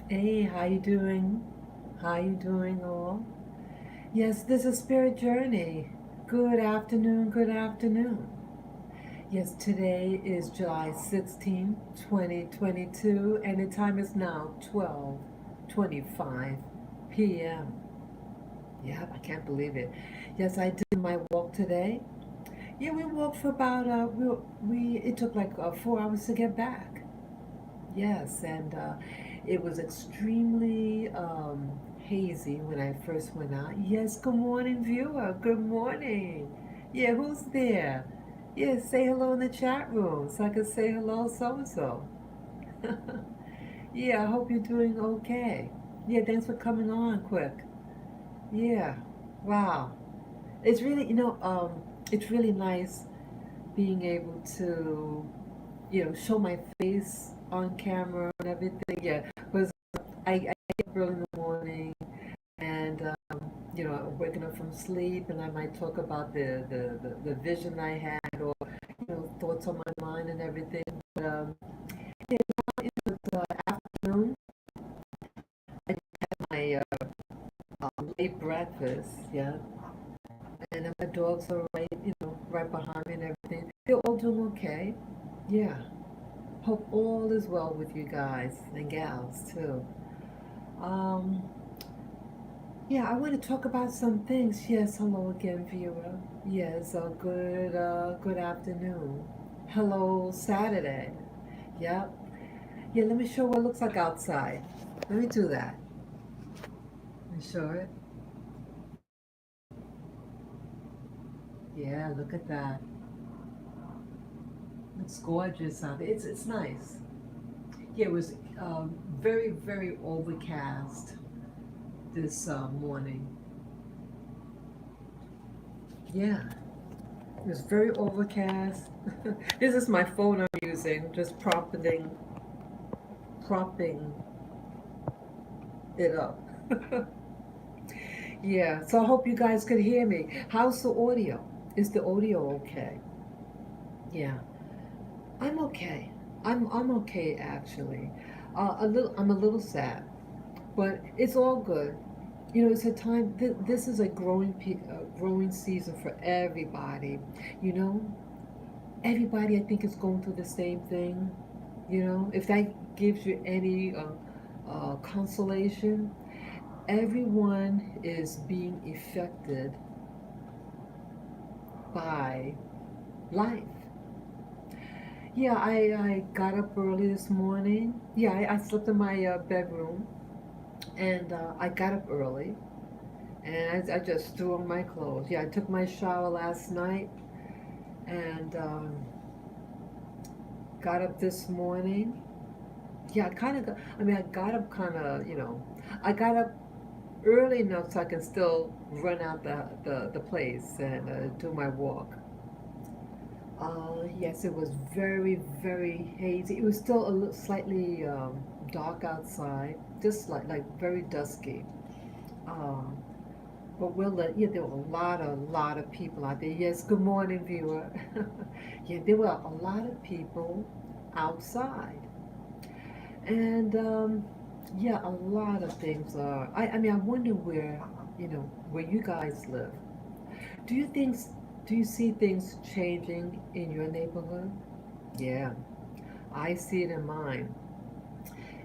Hey, how you doing? How you doing all? Yes, this is Spirit Journey. Good afternoon, good afternoon. Yes, today is July 16th, 2022, and the time is now 12:25 p.m. Yep, I can't believe it. Yes, I did my walk today. Yeah, we walked for about we it took like 4 hours to get back. Yes, and it was extremely hazy when I first went out. Yes, good morning, viewer. Good morning. Yeah, who's there? Yeah, say hello in the chat room so I can say hello, so and so. Yeah, I hope you're doing okay. Yeah, thanks for coming on quick. Yeah, wow. It's really, it's really nice being able to, show my face on camera and everything. Yeah, because I get up early in the morning and, waking up from sleep, and I might talk about the vision I had or, thoughts on my mind and everything. But, yeah, now in the afternoon, I had my late breakfast, yeah, and then my dogs are right, right behind me and everything. They're all doing okay. Yeah. Hope all is well with you guys and gals too. Um, yeah, I want to talk about some things. Yes, hello again, viewer. Yes, good afternoon. Hello, Saturday. Yep. Yeah, let me show what it looks like outside. Let me do that. Let me show it. Yeah, look at that. It's gorgeous out there. It's nice. Yeah, it was very overcast this morning. Yeah. It was very overcast. This is my phone I'm using, just propping it up. Yeah, so I hope you guys could hear me. How's the audio? Is the audio okay? Yeah, I'm okay. I'm okay actually. I'm a little sad, but it's all good. It's a time. This is a growing season for everybody. You know, everybody I think is going through the same thing. If that gives you any consolation, everyone is being affected by life. Yeah, I got up early this morning. Yeah, I slept in my bedroom, and I got up early, and I just threw on my clothes. Yeah, I took my shower last night, and got up this morning. Yeah, I kind of. I mean, I got up kind of. I got up early enough so I can still run out the place and do my walk. Yes, it was very hazy. It was still a little slightly dark outside, just like very dusky. Um, but yeah, there were a lot of people out there. Yes, good morning, viewer. Yeah, there were a lot of people outside. And yeah, a lot of things are. I mean, I wonder where you guys live. Do you think, do you see things changing in your neighborhood? Yeah, I see it in mine.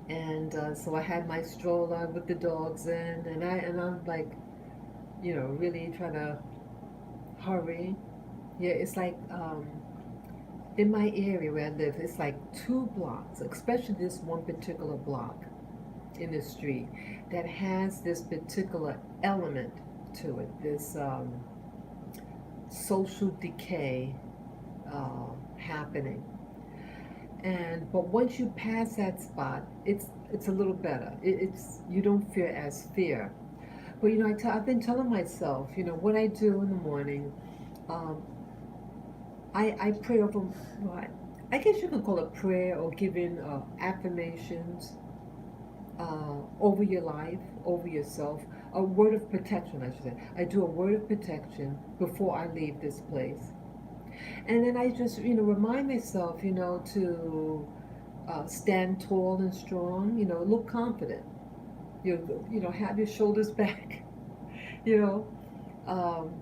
And so I had my stroller with the dogs in, and I'm like, really trying to hurry. Yeah, it's like in my area where I live, it's like 2 blocks, especially this one particular block in the street that has this particular element to it, this social decay happening. And but once you pass that spot, it's a little better. It's you don't feel as fear. But I've been telling myself, what I do in the morning. Um, I pray over what I guess you can call it prayer or giving affirmations over your life, over yourself, a word of protection, I should say. I do a word of protection before I leave this place. And then I just, remind myself, to stand tall and strong, look confident. Have your shoulders back, you know, um,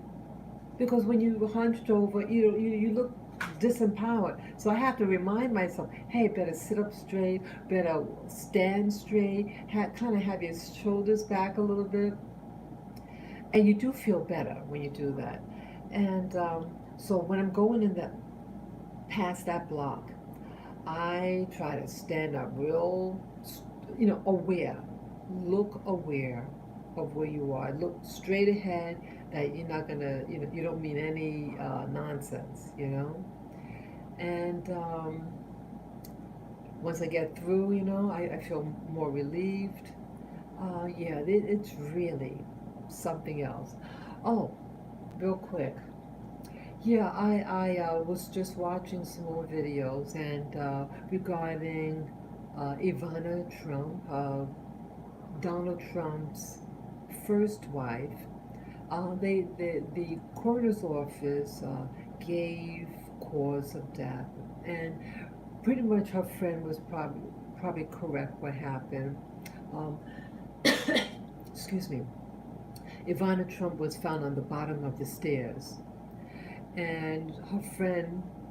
because when you hunched over, you look disempowered. So I have to remind myself, hey, better sit up straight, better stand straight, kind of have your shoulders back a little bit, and you do feel better when you do that. And so when I'm going in that past that block, I try to stand up real, aware. Look aware of where you are. Look straight ahead that you're not gonna, you don't mean any nonsense. And once I get through, I feel more relieved. Yeah, it's really something else. Oh, real quick. Yeah, I was just watching some more videos and regarding Ivana Trump, Donald Trump's first wife. The coroner's office gave cause of death, and pretty much her friend was probably correct what happened. Um, excuse me. Ivana Trump was found on the bottom of the stairs, and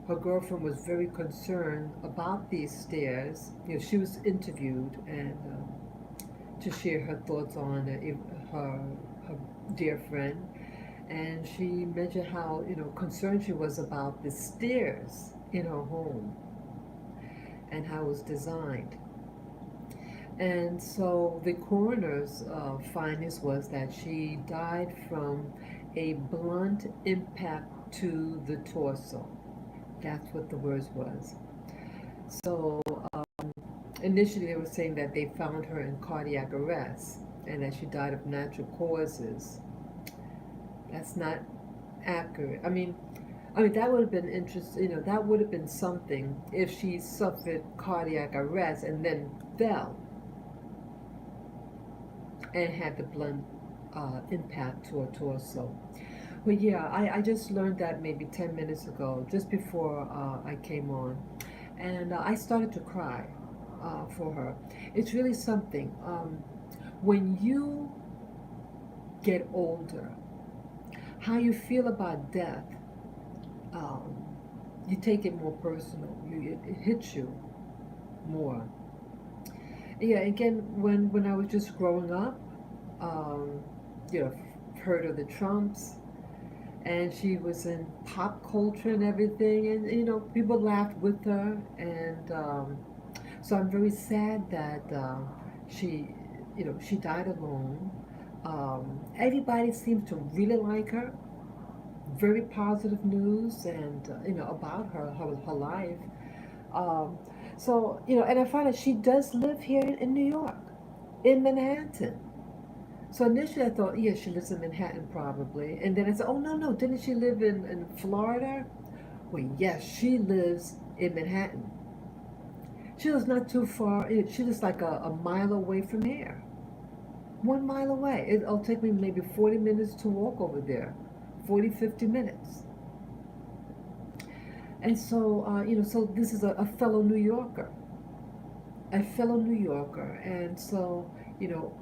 her girlfriend was very concerned about these stairs. She was interviewed and to share her thoughts on her dear friend, and she mentioned how concerned she was about the stairs in her home and how it was designed. And so the coroner's findings was that she died from a blunt impact to the torso. That's what the words was. So initially they were saying that they found her in cardiac arrest and that she died of natural causes. That's not accurate. I mean that would have been interesting. That would have been something if she suffered cardiac arrest and then fell and had the blunt impact to her torso. But yeah, I just learned that maybe 10 minutes ago, just before I came on. And I started to cry for her. It's really something. When you get older, how you feel about death, um, you take it more personal. It hits you more. Yeah, again, when I was just growing up, um, heard of the Trumps, and she was in pop culture and everything, and people laughed with her, and so I'm very sad that she died alone. Everybody seems to really like her. Very positive news, and about her life. Um, so and I find that she does live here in New York, in Manhattan. So initially I thought, yeah, she lives in Manhattan probably. And then I said, oh, no, no, didn't she live in Florida? Well, yes, she lives in Manhattan. She lives not too far. She lives like a mile away from here. 1 mile away. It'll take me maybe 40 minutes to walk over there. 40, 50 minutes. And so, so this is a fellow New Yorker. A fellow New Yorker. And so, you know,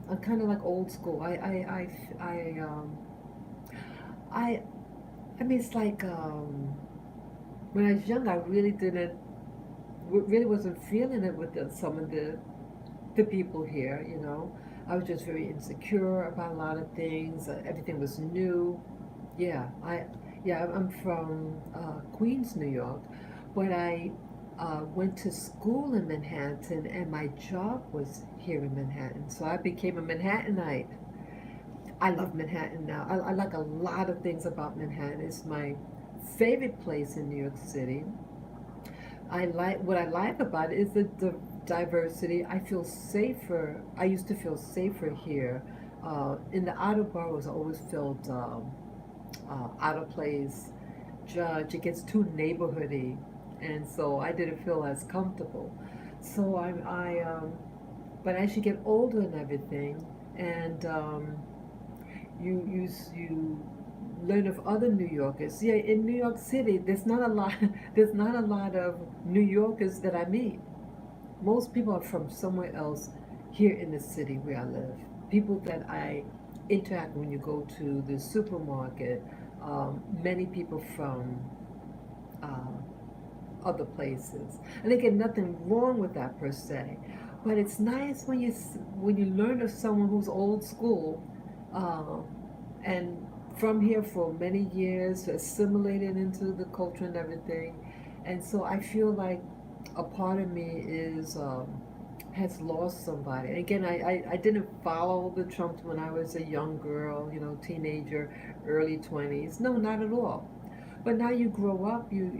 I'm kind of like old school. I, I mean, it's like when I was young, I really didn't, really wasn't feeling it with some of the people here. I was just very insecure about a lot of things. Everything was new. Yeah, I'm from Queens, New York, but I went to school in Manhattan, and my job was here in Manhattan. So I became a Manhattanite. I love Manhattan now. I like a lot of things about Manhattan. It's my favorite place in New York City. What I like about it is the diversity. I feel safer. I used to feel safer here. In the outer boroughs, I always felt out of place, judge. It gets too neighborhoody, and so I didn't feel as comfortable. So but as you get older and everything, and you learn of other New Yorkers. Yeah, in New York City, there's not a lot. There's not a lot of New Yorkers that I meet. Most people are from somewhere else here in the city where I live. People that I interact when you go to the supermarket, many people from uh, other places. And again, nothing wrong with that per se, but it's nice when when you learn of someone who's old school, uh, and from here for many years, assimilated into the culture and everything. And so I feel like a part of me is has lost somebody. And again, I didn't follow the Trumps when I was a young girl, teenager, early 20s. No, not at all. But now you grow up, you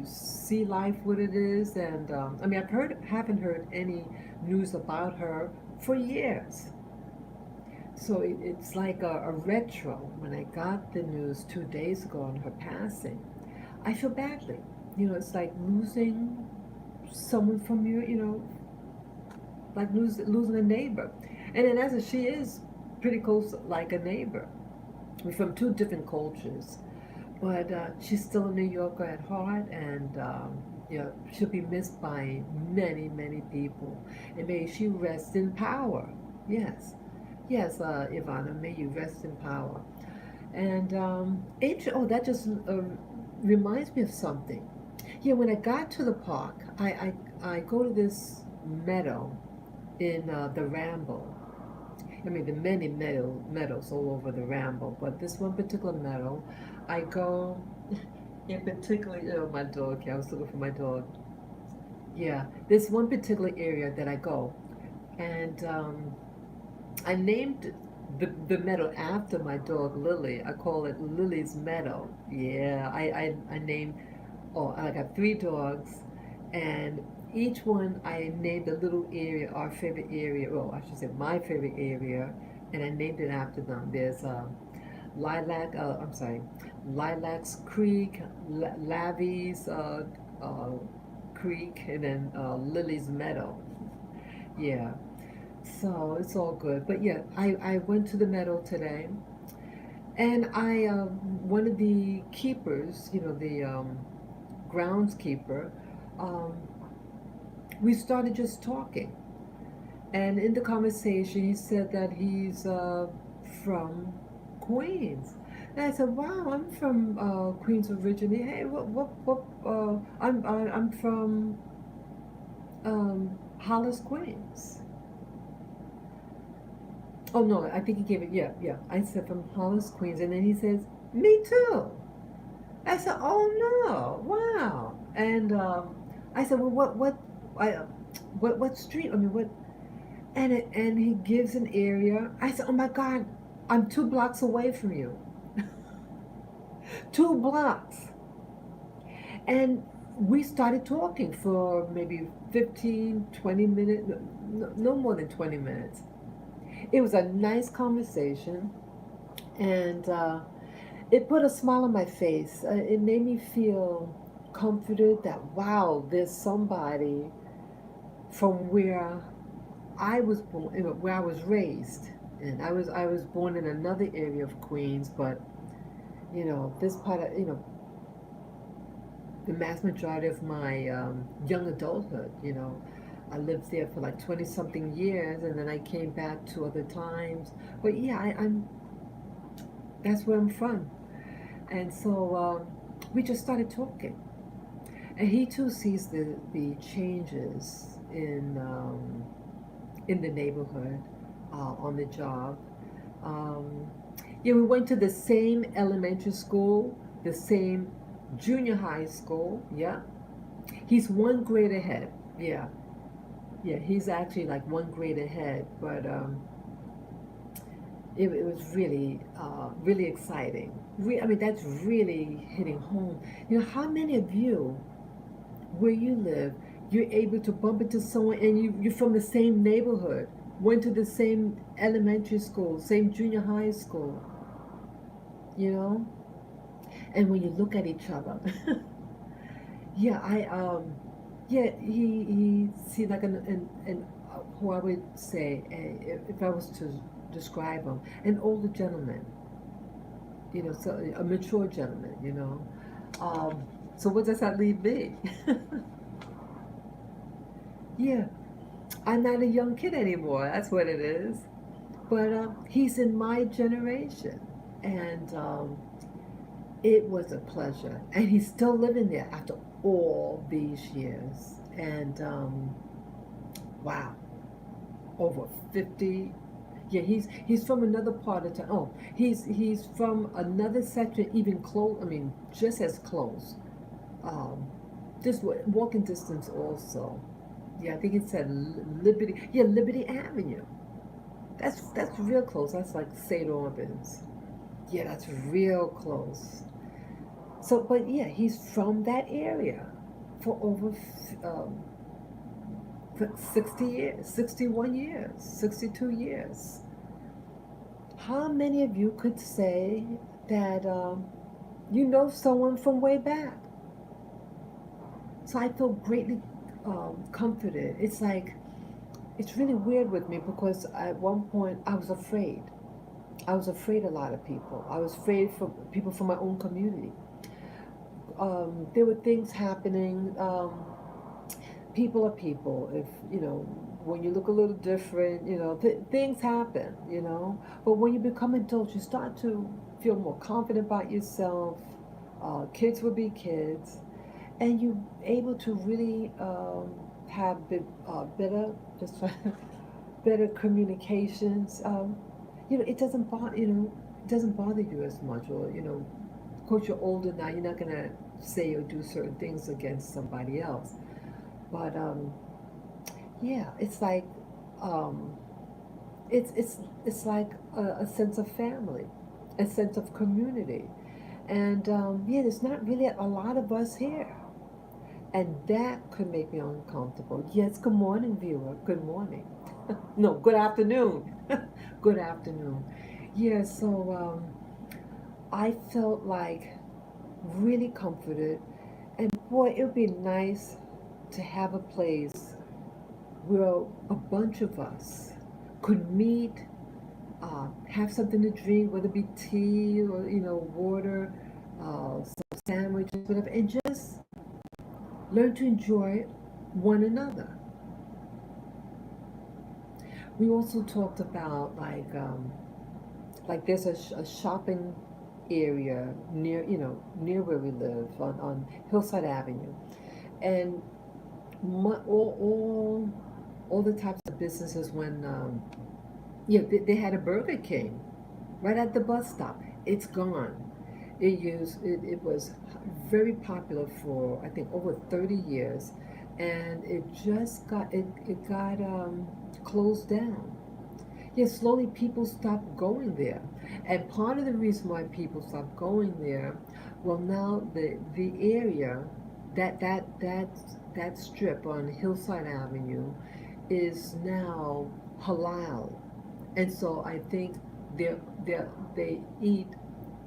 see life what it is, and I mean, haven't heard any news about her for years. So it's like a retro. When I got the news 2 days ago on her passing, I feel badly. It's like losing someone from like losing a neighbor. And then she is pretty close, like a neighbor. We're from two different cultures. But she's still a New Yorker at heart, and she'll be missed by many, many people. And may she rest in power. Yes, yes, Ivana, may you rest in power. And oh, that just reminds me of something. Yeah, when I got to the park, I go to this meadow in the Ramble. I mean, the many meadows all over the Ramble, but this one particular meadow, I go in particular, my dog. Yeah, I was looking for my dog. Yeah, this one particular area that I go, and I named the meadow after my dog Lily. I call it Lily's Meadow. Yeah, I named. Oh, I got three dogs, and each one I named a little area, our favorite area. Well, I should say my favorite area, and I named it after them. There's Lilac. I'm sorry, Lilacs Creek, Lavies Creek, and then Lily's Meadow. Yeah. So it's all good. But yeah, I went to the meadow today, and one of the keepers, the groundskeeper, um, we started just talking. And in the conversation, he said that he's from Queens. And I said, "Wow, I'm from Queens originally. Hey, what? I'm from Hollis, Queens." Oh no, I think he gave it. Yeah, yeah. I said from Hollis, Queens, and then he says, "Me too." I said, "Oh no, wow!" And I said, "Well, I, what street? I mean, what?" And he gives an area. I said, "Oh my God, I'm 2 blocks away from you." 2 blocks, and we started talking for maybe 15, 20 minutes, no more than 20 minutes. It was a nice conversation, and it put a smile on my face. It made me feel comforted that, wow, there's somebody from where I was born, where I was raised. And I was born in another area of Queens, but this part of the mass majority of my young adulthood. I lived there for like 20 something years, and then I came back 2 other times. But yeah, I'm that's where I'm from. And so we just started talking. And he too sees the changes in the neighborhood, on the job. Um, yeah, we went to the same elementary school, the same junior high school. Yeah, he's one grade ahead. Yeah, yeah, he's actually like one grade ahead. But it was really, really exciting. I mean, that's really hitting home. How many of you, where you live, you're able to bump into someone and you're from the same neighborhood, went to the same elementary school, same junior high school, you know? And when you look at each other, yeah, yeah, he see like an who I would say, if I was to describe him, an older gentleman, so a mature gentleman. Um, so what does that leave me? Yeah, I'm not a young kid anymore. That's what it is. But he's in my generation, and it was a pleasure. And he's still living there after all these years. And wow, over 50. Yeah, he's from another part of town. Oh, he's from another section, even close. I mean, just as close. Um, just walking distance also. Yeah, I think it said Liberty. Yeah, Liberty Avenue. That's real close. That's like St. Albans. Yeah, that's real close. So, but yeah, he's from that area for over um, 60 years, 61 years, 62 years. How many of you could say that you know someone from way back? So I feel greatly comforted. It's like, it's really weird with me because at one point I was afraid. I was afraid a lot of people. I was afraid for people from my own community. There were things happening. People are people. If you know, when you look a little different, things happen. But when you become adults, you start to feel more confident about yourself. Kids will be kids, and you're able to really have better, just better communications. It doesn't bother it doesn't bother you as much, or of course you're older now. You're not gonna say or do certain things against somebody else, but yeah, it's like um, it's like a sense of family, a sense of community, and yeah, there's not really a lot of us here, and that could make me uncomfortable. Yes, good morning, viewer. Good morning. No, good afternoon. Good afternoon. Yeah, so I felt like really comforted, and boy, it would be nice to have a place where a bunch of us could meet, have something to drink, whether it be tea or water, some sandwiches, whatever, and just learn to enjoy one another. We also talked about like there's a shopping area near where we live on Hillside Avenue, and all the types of businesses when yeah, they had a Burger King right at the bus stop. It's gone. It was very popular for I think over 30 years, and it got closed down. Yeah, slowly people stopped going there, and part of the reason why people stopped going there, well, now the area that strip on Hillside Avenue is now halal, and so I think they eat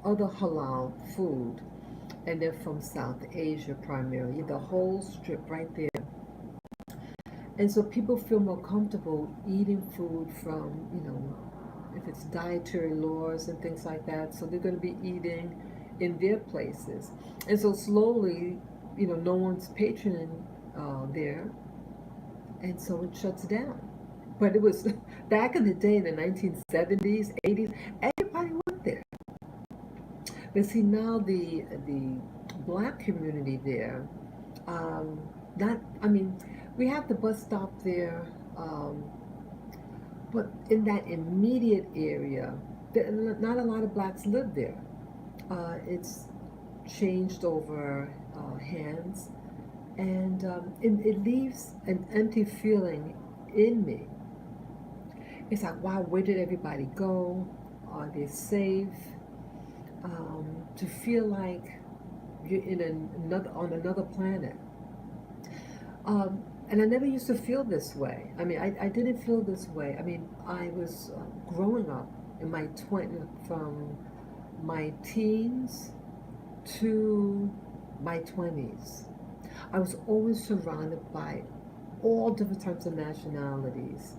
other halal food, and they're from South Asia primarily. The whole strip right there, and so people feel more comfortable eating food from if it's dietary laws and things like that. So they're going to be eating in their places, and so slowly, no one's patroning there, and so it shuts down. But it was back in the day, in the 1970s, 80s, everybody went there. But see, now the black community there, um, not I mean, we have the bus stop there, um, but in that immediate area, not a lot of blacks live there. It's changed over hands, and it leaves an empty feeling in me. It's like, wow, where did everybody go? Are they safe? To feel like you're in another on another planet. And I never used to feel this way. I mean, I didn't feel this way. I mean, I was growing up in my from my teens to my 20s. I was always surrounded by all different types of nationalities,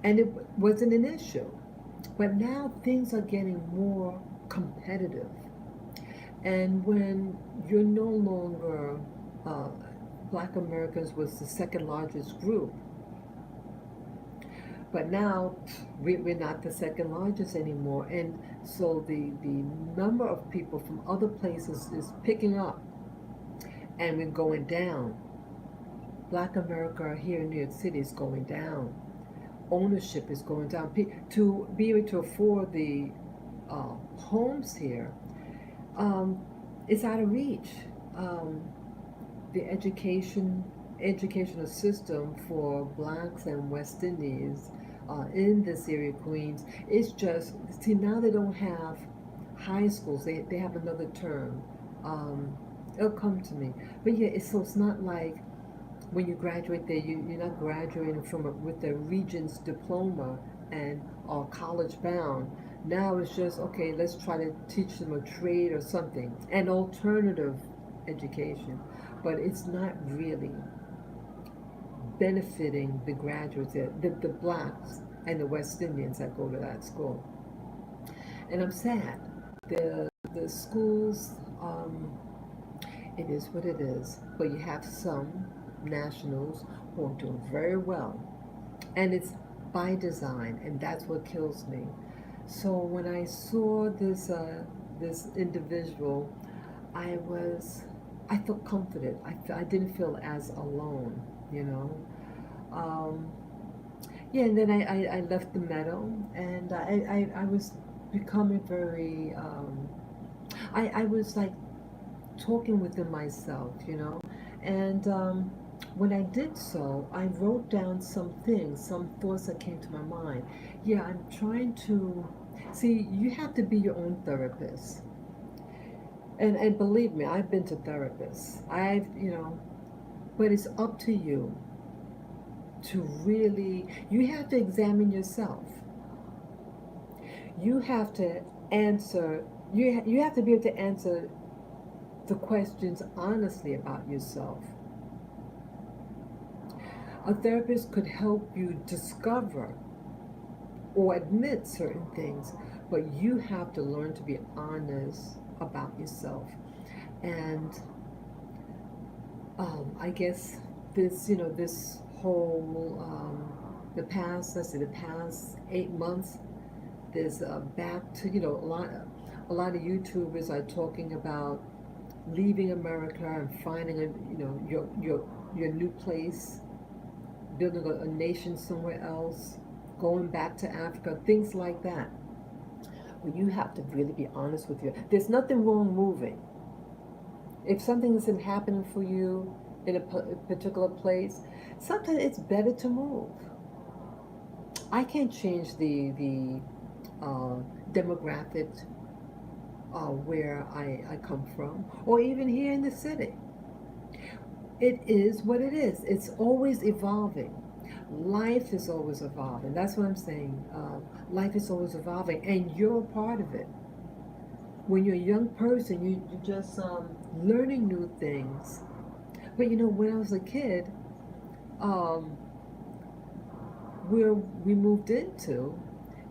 and it wasn't an issue. But now things are getting more competitive, and when you're no longer uh, Black Americans was the second largest group, But now we're not the second largest anymore, and so the number of people from other places is picking up, and we're going down. Black America here in New York City is going down. Ownership is going down. To be able to afford the homes here, um, it's out of reach. Um, the educational system for blacks and West Indies in this area, Queens, it's just, see, now they don't have high schools. They have another term. Um, it'll come to me. But yeah, so it's not like when you graduate there, you're not graduating with a Regents diploma and are college bound. Now it's just, okay, let's try to teach them a trade or something, an alternative education. But it's not really benefiting the graduates, the blacks and the West Indians that go to that school. And I'm sad. The schools, it is what it is. But you have some nationals who are doing very well, and it's by design, and that's what kills me. So when I saw this individual, I was I felt comforted. I didn't feel as alone, you know. Um, yeah, and then I left the meadow, and I was becoming very I was like talking within myself, you know. And when I did so, I wrote down some things, some thoughts that came to my mind. Yeah, I'm trying to see, you have to be your own therapist. And believe me, I've been to therapists. But it's up to you to really, you have to examine yourself. You have to answer, you have to be able to answer the questions honestly about yourself. A therapist could help you discover or admit certain things, but you have to learn to be honest about yourself. And I guess this whole the past 8 months, there's back to a lot of YouTubers are talking about leaving America and finding your new place, building a nation somewhere else, going back to Africa, things like that. But you have to really be honest with you. There's nothing wrong moving. If something isn't happening for you in a particular place, sometimes it's better to move. I can't change the demographic where I come from, or even here in the city. It is what it is. It's always evolving. Life is always evolving. That's what I'm saying. Life is always evolving, and you're a part of it. When you're a young person, you're just learning new things. But when I was a kid, um, where we moved into,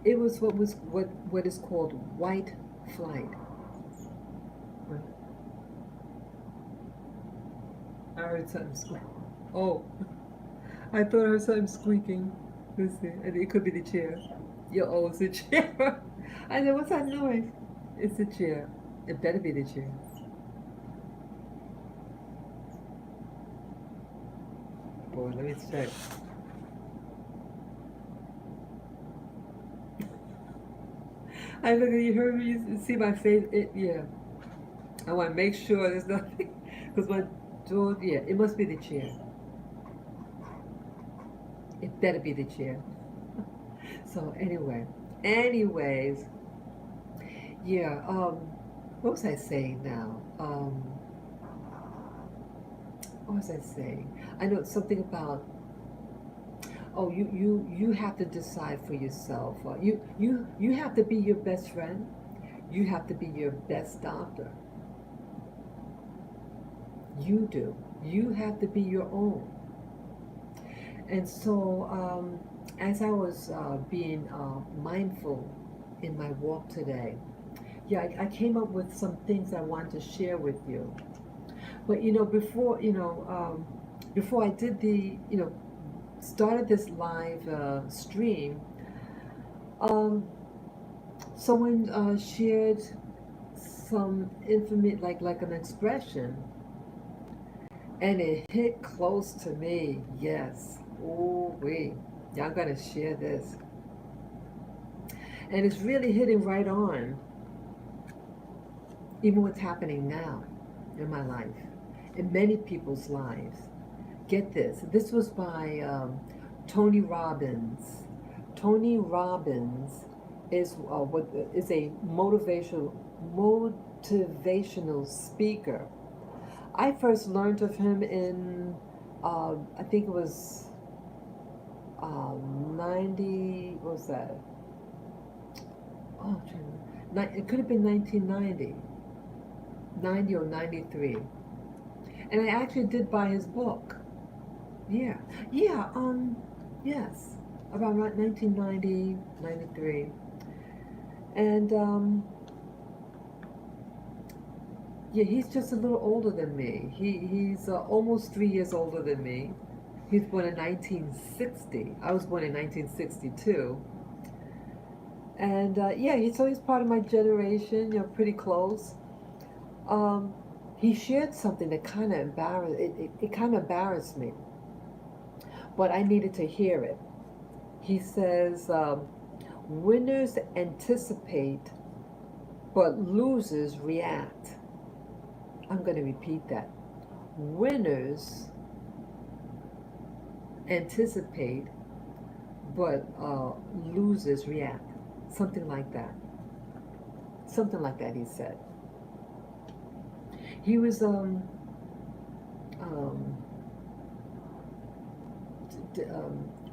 it was what is called white flight. I heard something squeak. Oh, I thought I heard something squeaking. Let's see. And it could be the chair. Oh, it's the chair. I said, what's that noise? It's the chair. It better be the chair. Boy, let me check. I look at you, heard me, you see my face. Yeah. I want to make sure there's nothing. Because my door, yeah, it must be the chair. It better be the chair. So anyways, yeah. What was I saying now? What was I saying? I know something about. Oh, you have to decide for yourself. You have to be your best friend. You have to be your best doctor. You do. You have to be your own. And so, as I was being mindful in my walk today, yeah, I came up with some things I wanted to share with you. But before I did started this live stream, um, someone shared some information, like an expression, and it hit close to me. Yes. Oh wait, y'all gotta share this, and it's really hitting right on, even what's happening now in my life, in many people's lives. Get this. This was by Tony Robbins. Tony Robbins what is a motivational speaker. I first learned of him in I think it was 90. What was that? Oh, it could have been 1990, 90 or 93. And I actually did buy his book. Yeah, yeah, yes, about 1990, 93. And, yeah, he's just a little older than me. He's almost 3 years older than me. He was born in 1960. I was born in 1962. And, yeah, so he's part of my generation, pretty close. Um, he shared something that kind of it kind of embarrassed me, but I needed to hear it. He says, winners anticipate, but losers react. I'm going to repeat that. Winners anticipate, but losers react. Something like that. Something like that, he said. He was um,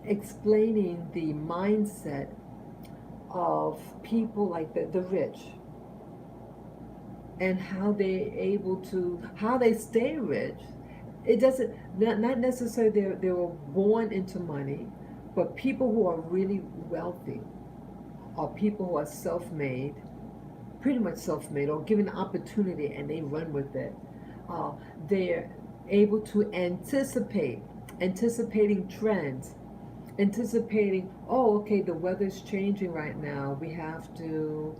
explaining the mindset of people like the rich, and how they stay rich. It doesn't, not necessarily they were born into money, but people who are really wealthy are people who are self-made, pretty much self-made, or given an opportunity and they run with it. They're able to anticipating trends, anticipating, oh, okay, the weather's changing right now. We have to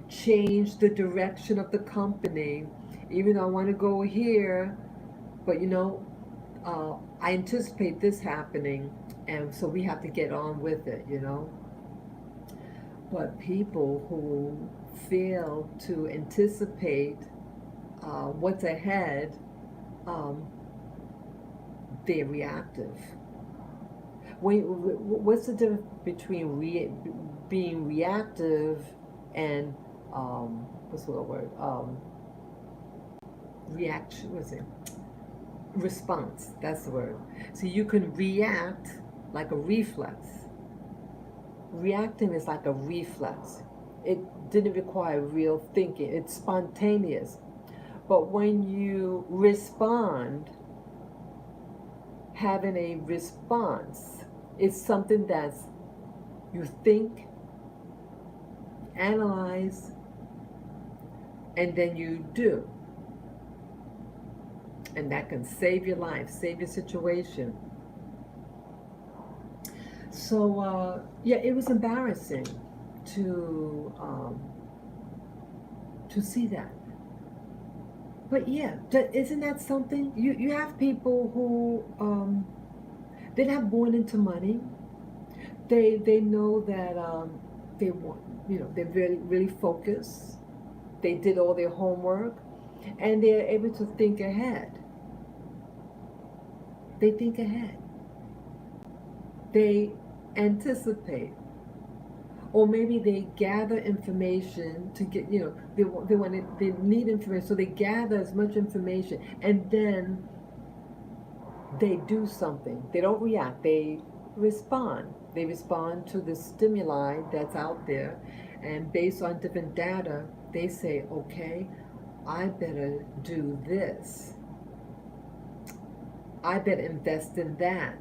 change the direction of the company. Even though I want to go here, but I anticipate this happening, and so we have to get on with it. But people who fail to anticipate what's ahead, um, they're reactive. What's the difference between being reactive and what's the word? Reaction. What's it? Response. That's the word. So you can react like a reflex. Reacting is like a reflex. It didn't require real thinking. It's spontaneous. But when you respond, having a response is something that's you think, analyze, and then you do. And that can save your life, save your situation. So, yeah, it was embarrassing to see that. But yeah, isn't that something? You have people who they're not born into money. They know that they want, they're really focused. They did all their homework, and they're able to think ahead. They think ahead. They anticipate, or maybe they gather information to get, they need information, so they gather as much information, and then they do something. They don't react. They respond. They respond to the stimuli that's out there, and based on different data, they say, okay, I better do this. I better invest in that.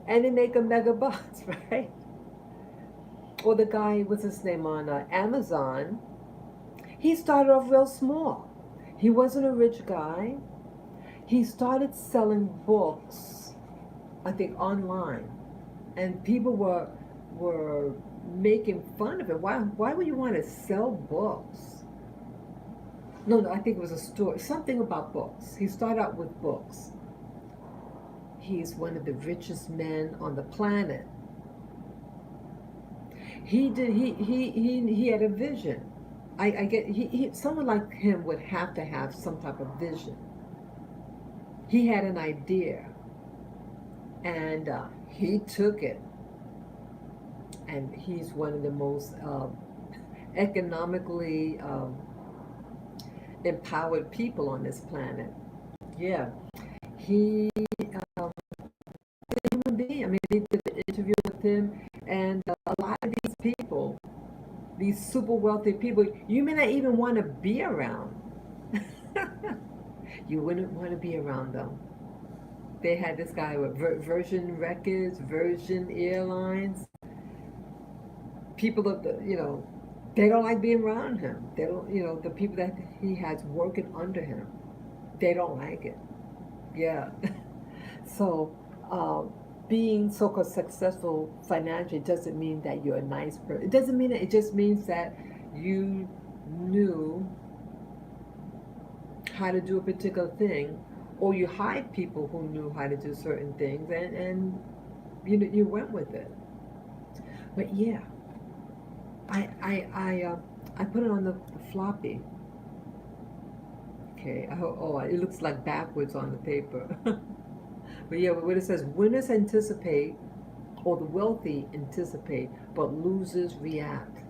And they make a mega bucks, right? Or the guy, what's his name, on Amazon, he started off real small. He wasn't a rich guy. He started selling books I think online, and people were making fun of it. Why would you want to sell books? No, no, I think it was a story, something about books. He started out with books. He's one of the richest men on the planet. He had a vision. I get someone like him would have to have some type of vision. He had an idea, and he took it, and he's one of the most economically empowered people on this planet. Yeah, he um, human being. I mean, they did an interview with him, and a lot of these people, these super wealthy people, you may not even want to be around. You wouldn't want to be around them. They had this guy with Virgin Records, Virgin Airlines. People of the, they don't like being around him. They don't, the people that he has working under him, they don't like it. Yeah. So, being so-called successful financially doesn't mean that you're a nice person. It doesn't mean that. It just means that you knew how to do a particular thing, or you hired people who knew how to do certain things, and you went with it. But yeah, I put it on the floppy. Okay. Oh, it looks like backwards on the paper. But yeah, what it says, winners anticipate, or the wealthy anticipate, but losers react.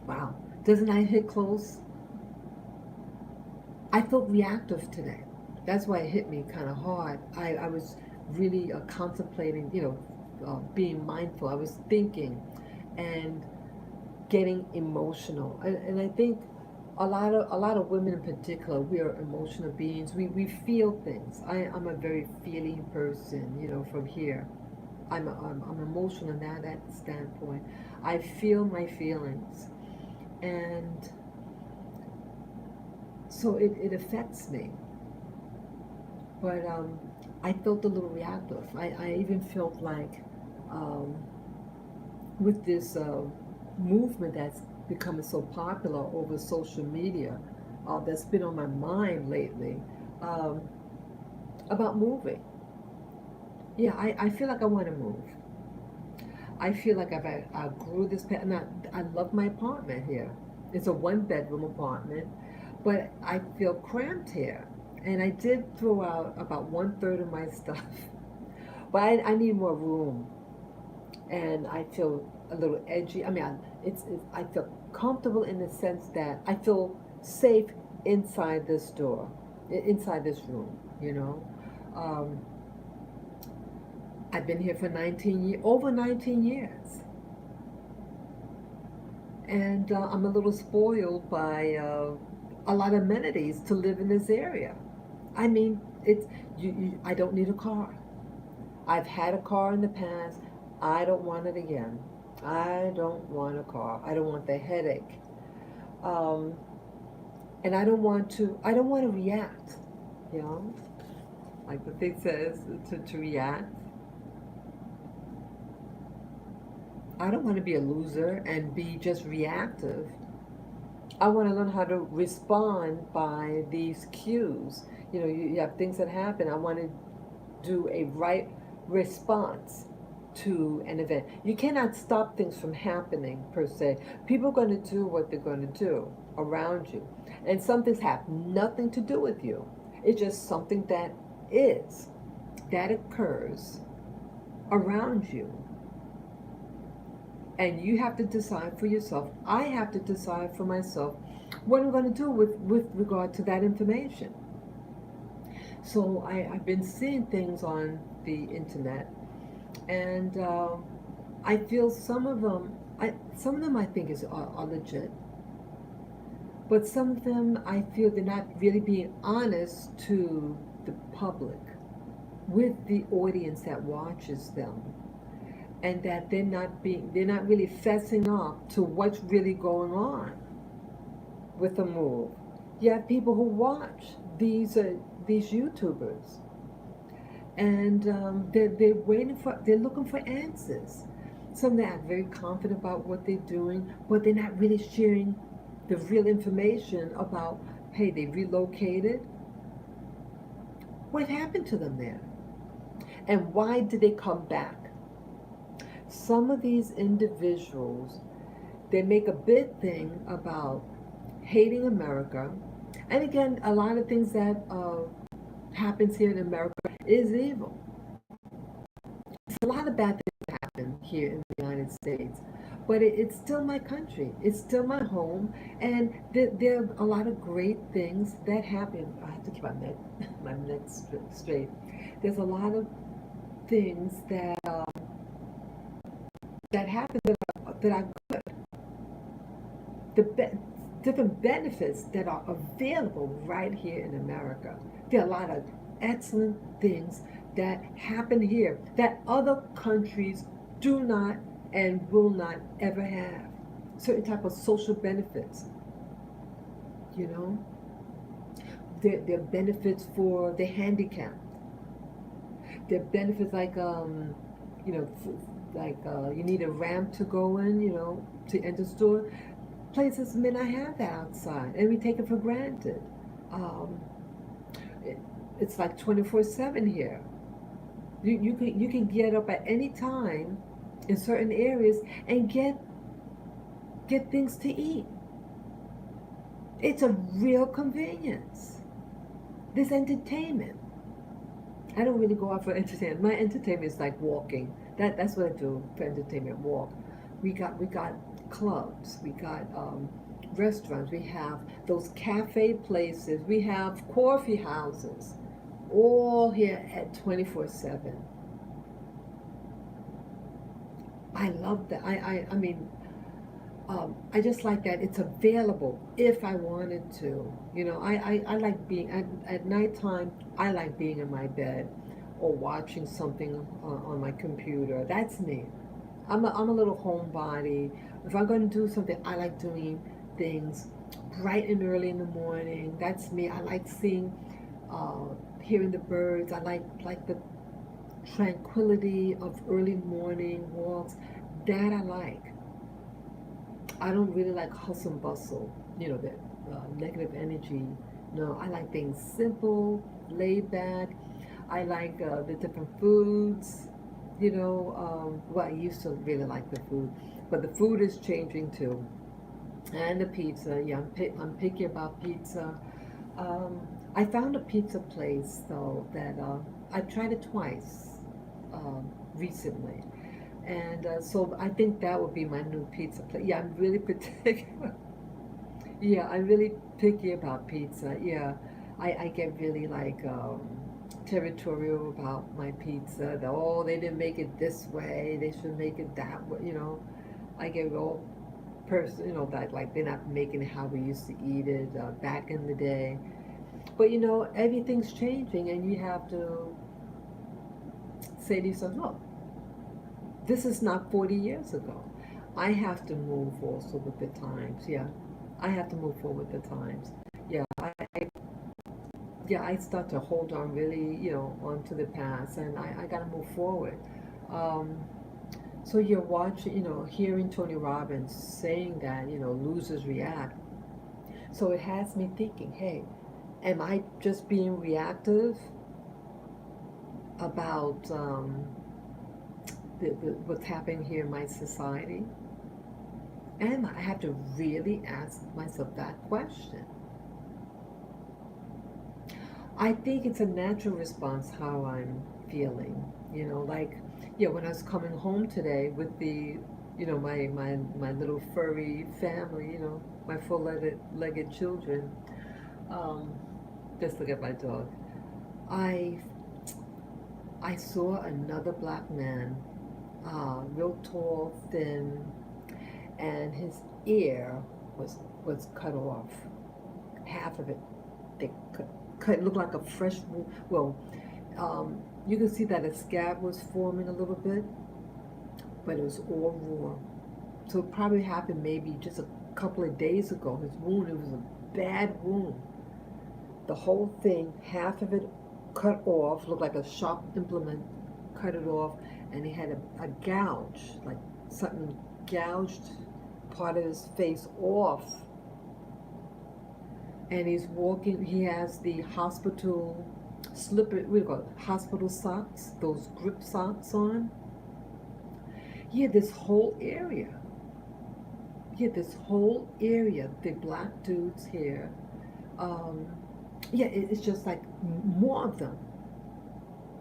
Wow. Doesn't that hit close? I felt reactive today. That's why it hit me kind of hard. I was really contemplating, being mindful. I was thinking and getting emotional. And I think a lot of women in particular, we are emotional beings. We feel things. I'm a very feeling person, from here. I'm emotional in that standpoint. I feel my feelings, and so it affects me. But I felt a little reactive. I even felt like, um, with this movement that's becoming so popular over social media, that's been on my mind lately, um, about moving. Yeah, I feel like I want to move. I feel like I grew this, and I love my apartment here. It's a one-bedroom apartment, but I feel cramped here. And I did throw out about one-third of my stuff, but I need more room, and I feel a little edgy. I mean, I feel comfortable in the sense that I feel safe inside this door, inside this room. Um, I've been here for 19 years, over 19 years, and I'm a little spoiled by a lot of amenities to live in this area. I mean, it's I don't need a car. I've had a car in the past. I don't want it again. I don't want a car. I don't want the headache. Um, and I don't want to. I don't want to react. You know, like the thing says, to react. I don't want to be a loser and be just reactive. I want to learn how to respond by these cues. You have things that happen. I want to do a right response to an event. You cannot stop things from happening per se. People are going to do what they're going to do around you. And some things have nothing to do with you. It's just something that is, that occurs around you. And you have to decide for yourself. I have to decide for myself what I'm going to do with regard to that information. So I've been seeing things on the internet, and I feel some of them I think are legit, but some of them I feel they're not really being honest to the public, with the audience that watches them, and that they're not really fessing up to what's really going on with the move. You have people who watch these YouTubers. and they're looking for answers. Some that are very confident about what they're doing, but they're not really sharing the real information about, hey, they relocated, what happened to them there, and why did they come back. Some of these individuals, they make a big thing about hating America, and again, a lot of things that happens here in America is evil. A lot of bad things happen here in the United States, but it's still my country. It's still my home, and there are a lot of great things that happen. I have to keep my neck, my neck straight. There's a lot of things that happen that are good. The different benefits that are available right here in America. There are a lot of excellent things that happen here that other countries do not and will not ever have. Certain type of social benefits, you know. There are benefits for the handicapped. There are benefits like you know, you need a ramp to go in, you know, to enter the store. Places may not have that outside, and we take it for granted. Um, it, it's like 24/7 here. You can get up at any time in certain areas and get things to eat. It's a real convenience. This entertainment. I don't really go out for entertainment. My entertainment is like walking. That's what I do for entertainment. Walk. We got clubs. We got restaurants. We have those cafe places. We have coffee houses. All here at 24/7. I love that. I mean, I just like that it's available if I wanted to. You know, I like being at nighttime. I like being in my bed or watching something on my computer. That's me. I'm a little homebody. If I'm going to do something, I like doing things bright and early in the morning. That's me. I like seeing, hearing the birds. I like the tranquility of early morning walks. That I like. I don't really like hustle and bustle, you know, that negative energy. No, I like things simple, laid back. I like the different foods, you know. Well, I used to really like the food, but the food is changing too. And the pizza, yeah, I'm picky about pizza. Um, I found a pizza place though that I tried it twice recently, and so I think that would be my new pizza place. Yeah, I'm really particular. Yeah, I'm really picky about pizza. Yeah, I get really like territorial about my pizza. Oh, they didn't make it this way. They should make it that way. You know, I get all person. You know that like they're not making it how we used to eat it back in the day. But you know, everything's changing, and you have to say to yourself, look, this is not 40 years ago. I have to move also with the times. Yeah, I have to move forward with the times. Yeah, I start to hold on really, you know, onto the past, and I got to move forward. Um, so you're watching, you know, hearing Tony Robbins saying that, you know, losers react. So it has me thinking, hey, am I just being reactive about what's happening here in my society? And I have to really ask myself that question. I think it's a natural response how I'm feeling. You know, like, yeah, when I was coming home today with you know, my little furry family, you know, my full legged children. Um, just look at my dog. I I saw another black man, real tall, thin, and his ear was cut off, half of it. They cut. It looked like a fresh wound. Well, you can see that a scab was forming a little bit, but it was all raw. So it probably happened maybe just a couple of days ago. His wound, it was a bad wound. The whole thing, half of it cut off, looked like a sharp implement, cut it off, and he had a gouge, like something gouged part of his face off. And he's walking, he has the hospital slipper, what do you call it, hospital socks, those grip socks on. Yeah, this whole area. Yeah, this whole area, the black dudes here. Um, yeah, it's just like more of them.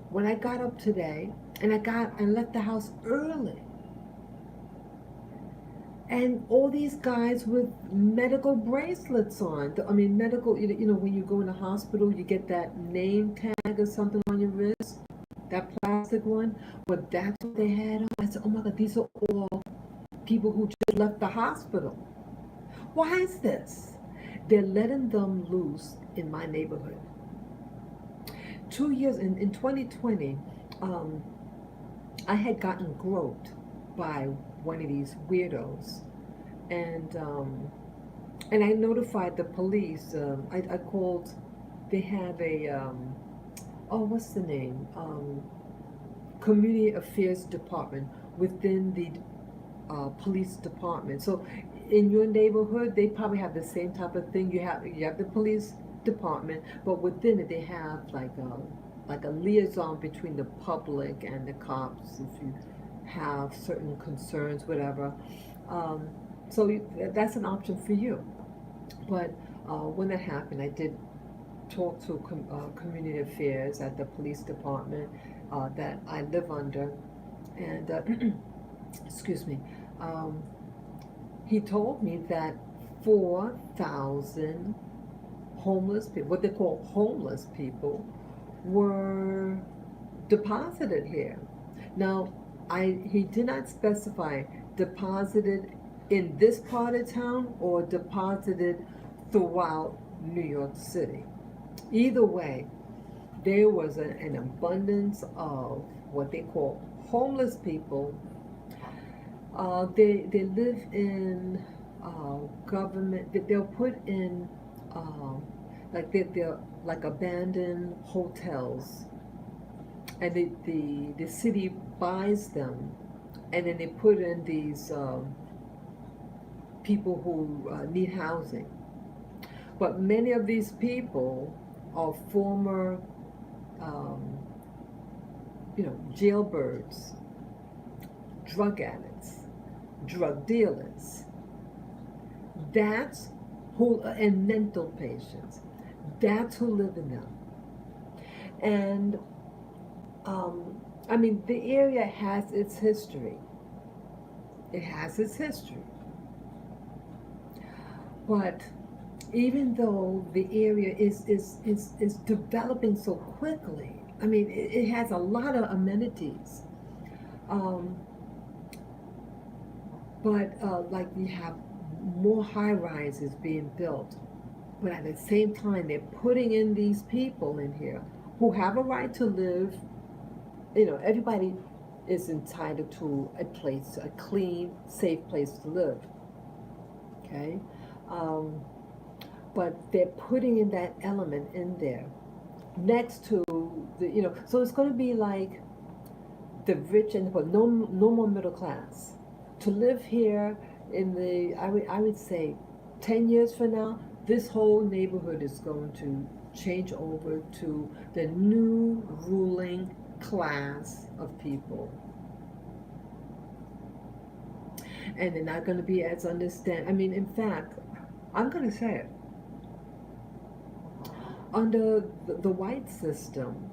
When I got up today, and I left the house early, and all these guys with medical bracelets on. I mean, medical. When you go in the hospital, you get that name tag or something on your wrist, that plastic one. Well, that's what they had on. I said, "Oh my God, these are all people who just left the hospital. Why is this? They're letting them loose in my neighborhood. 2 years in 2020, um, I had gotten groped by one of these weirdos, and and I notified the police. I called. They have a oh, what's the name? Community Affairs Department within the police department. So in your neighborhood, they probably have the same type of thing. You have the police department, but within it they have like a liaison between the public and the cops if you have certain concerns, whatever. Um, that's an option for you. But when that happened, I did talk to community affairs at the police department that I live under, and excuse me. Um, he told me that 4,000 homeless people, what they call homeless people, were deposited here. Now, he did not specify deposited in this part of town or deposited throughout New York City. Either way, there was an abundance of what they call homeless people. They live in government. They'll put in they're like abandoned hotels, and the city buys them, and then they put in these people who need housing. But many of these people are former, um, jailbirds, drug addicts, drug dealers. That's who, and mental patients. That's who live in them. And I mean, the area has its history. It has its history. But even though the area is developing so quickly, I mean, it has a lot of amenities. Um, but like we have more high rises being built, but at the same time they're putting in these people in here who have a right to live. Everybody is entitled to a clean, safe place to live. Okay, um, but they're putting in that element in there next to so it's going to be like the rich and the poor. No more middle class. To live here in I would say 10 years from now, this whole neighborhood is going to change over to the new ruling class of people. And they're not going to be as understand. I mean, in fact, I'm going to say it. Under the white system,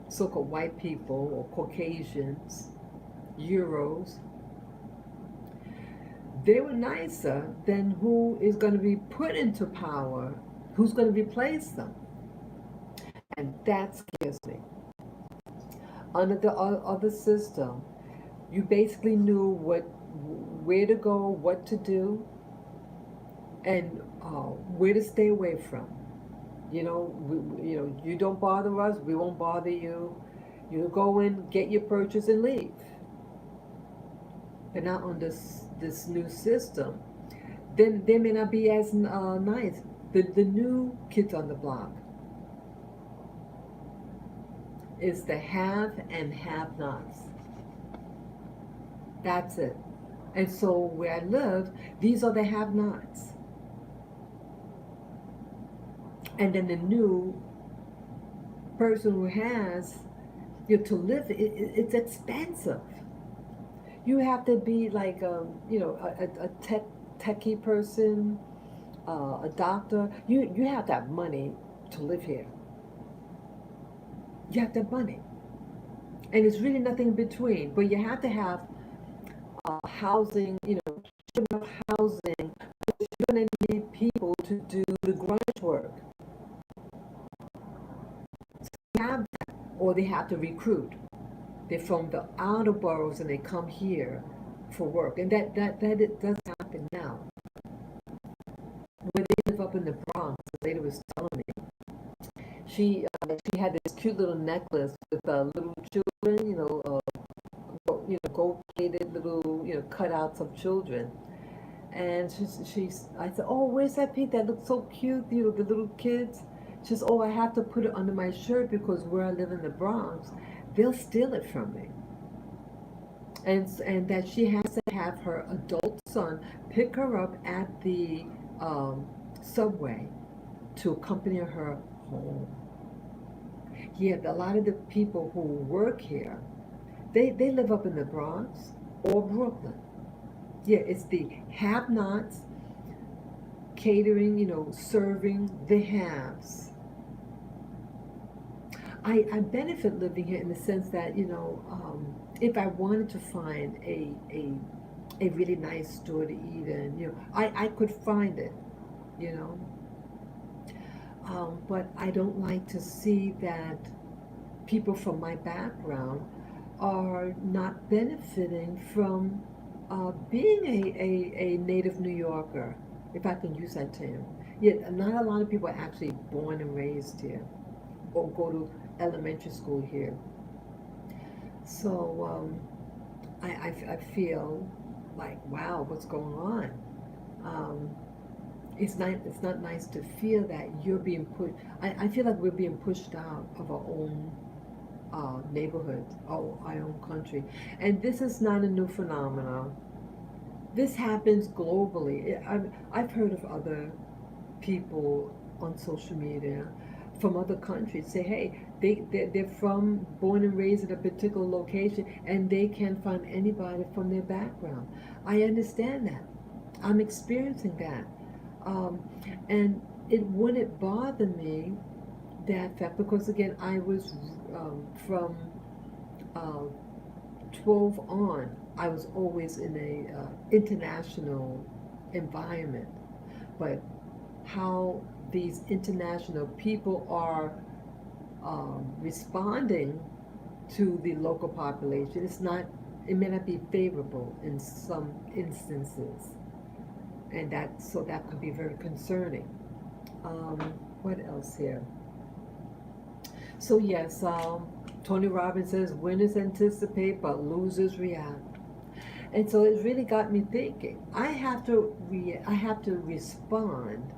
so-called white people or Caucasians, Euros, they were nicer than who is going to be put into power, who's going to replace them. And that scares me. Under the other system, you basically knew where to go, what to do, and where to stay away from. You don't bother us, we won't bother you. You go in, get your purchase, and leave. But not on this new system. Then they may not be as nice. The new kids on the block, It's the have and have nots. That's it. And so where I live, these are the have nots. And then the new person who has, to live, it's expensive. You have to be like, a techie person, a doctor. You have to have money to live here. You have to have money. And it's really nothing in between. But you have to have housing, enough housing. You're going to need people to do the grunt work. Have that, or they have to recruit. They're from the outer boroughs and they come here for work, and that it does happen now. Where they live up in the Bronx, the lady was telling me she had this cute little necklace with little children, gold plated little cutouts of children. And I said, oh, where's that pink that looks so cute? The little kids. She says, oh, I have to put it under my shirt because where I live in the Bronx, they'll steal it from me. And that she has to have her adult son pick her up at the subway to accompany her home. Yeah, a lot of the people who work here, they live up in the Bronx or Brooklyn. Yeah, it's the have-nots catering, serving the haves. I benefit living here in the sense that, if I wanted to find a really nice store to eat in, I could find it, you know. But I don't like to see that people from my background are not benefiting from being a native New Yorker, if I can use that term. Yet not a lot of people are actually born and raised here or go to elementary school here. So I feel like, wow, what's going on? Um, it's not nice to feel that you're being pushed. I feel like we're being pushed out of our own neighborhood, our own country. And this is not a new phenomenon. This happens globally. I've heard of other people on social media from other countries say, hey, they're born and raised in a particular location and they can't find anybody from their background. I understand that. I'm experiencing that. Um, and it wouldn't bother me, that fact, because again, I was from uh, 12 on, I was always in a international environment. But how these international people are responding to the local population, it may not be favorable in some instances. And that could be very concerning. Um, what else here? So yes, Tony Robbins says, winners anticipate, but losers react. And so it really got me thinking. I have to respond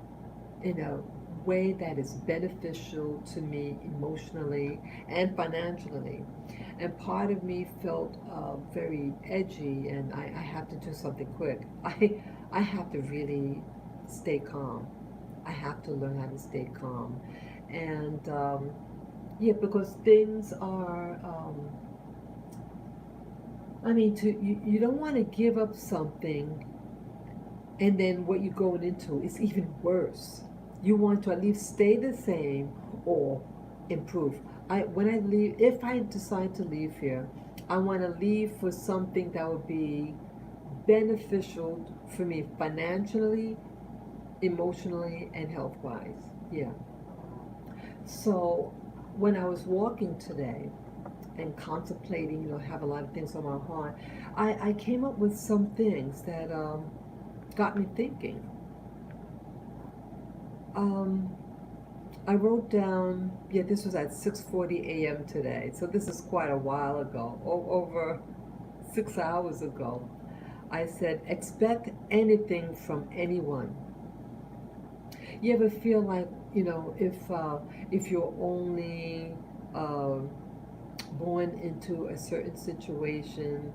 in a way that is beneficial to me emotionally and financially. And part of me felt very edgy, and I have to do something quick. I have to really stay calm. I have to learn how to stay calm, and yeah, because things are. I mean, you don't want to give up something, and then what you're going into is even worse. You want to at least stay the same or improve. When I leave, if I decide to leave here, I want to leave for something that would be beneficial for me financially, emotionally, and health wise. Yeah. So when I was walking today and contemplating, have a lot of things on my heart, I came up with some things that got me thinking. Um, I wrote down, yeah, this was at 6:40 a.m. today, so this is quite a while ago, over 6 hours ago. I said, expect anything from anyone. You ever feel like, if you're only uh, born into a certain situation,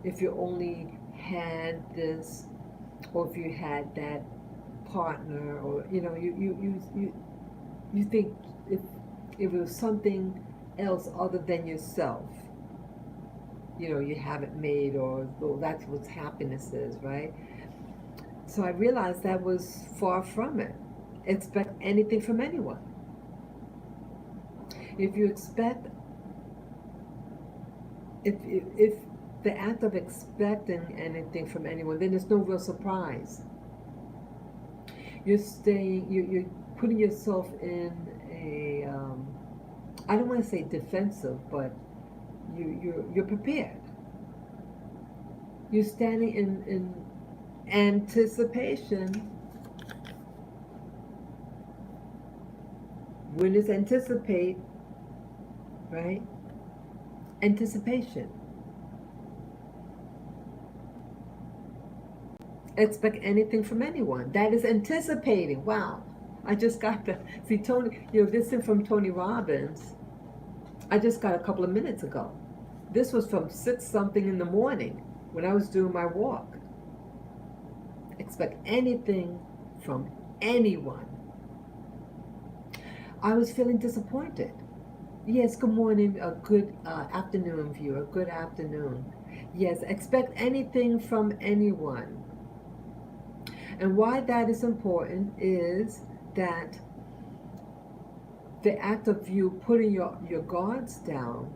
if you only had this, or if you had that partner, or you think if it was something else other than yourself, you haven't made, or well, that's what happiness is, right? So I realized that was far from it. Expect anything from anyone. If you expect, if the act of expecting anything from anyone, then there's no real surprise. You're putting yourself in a, I don't want to say defensive, but you're prepared. You're standing in anticipation. When it's anticipate, right? Anticipation. Expect anything from anyone. That is anticipating. Wow. I just got the, see, Tony, this is from Tony Robbins. I just got a couple of minutes ago. This was from 6 something in the morning when I was doing my walk. Expect anything from anyone. I was feeling disappointed. Yes, good morning, a good afternoon, viewer, good afternoon. Yes, expect anything from anyone. And why that is important is that the act of you putting your guards down,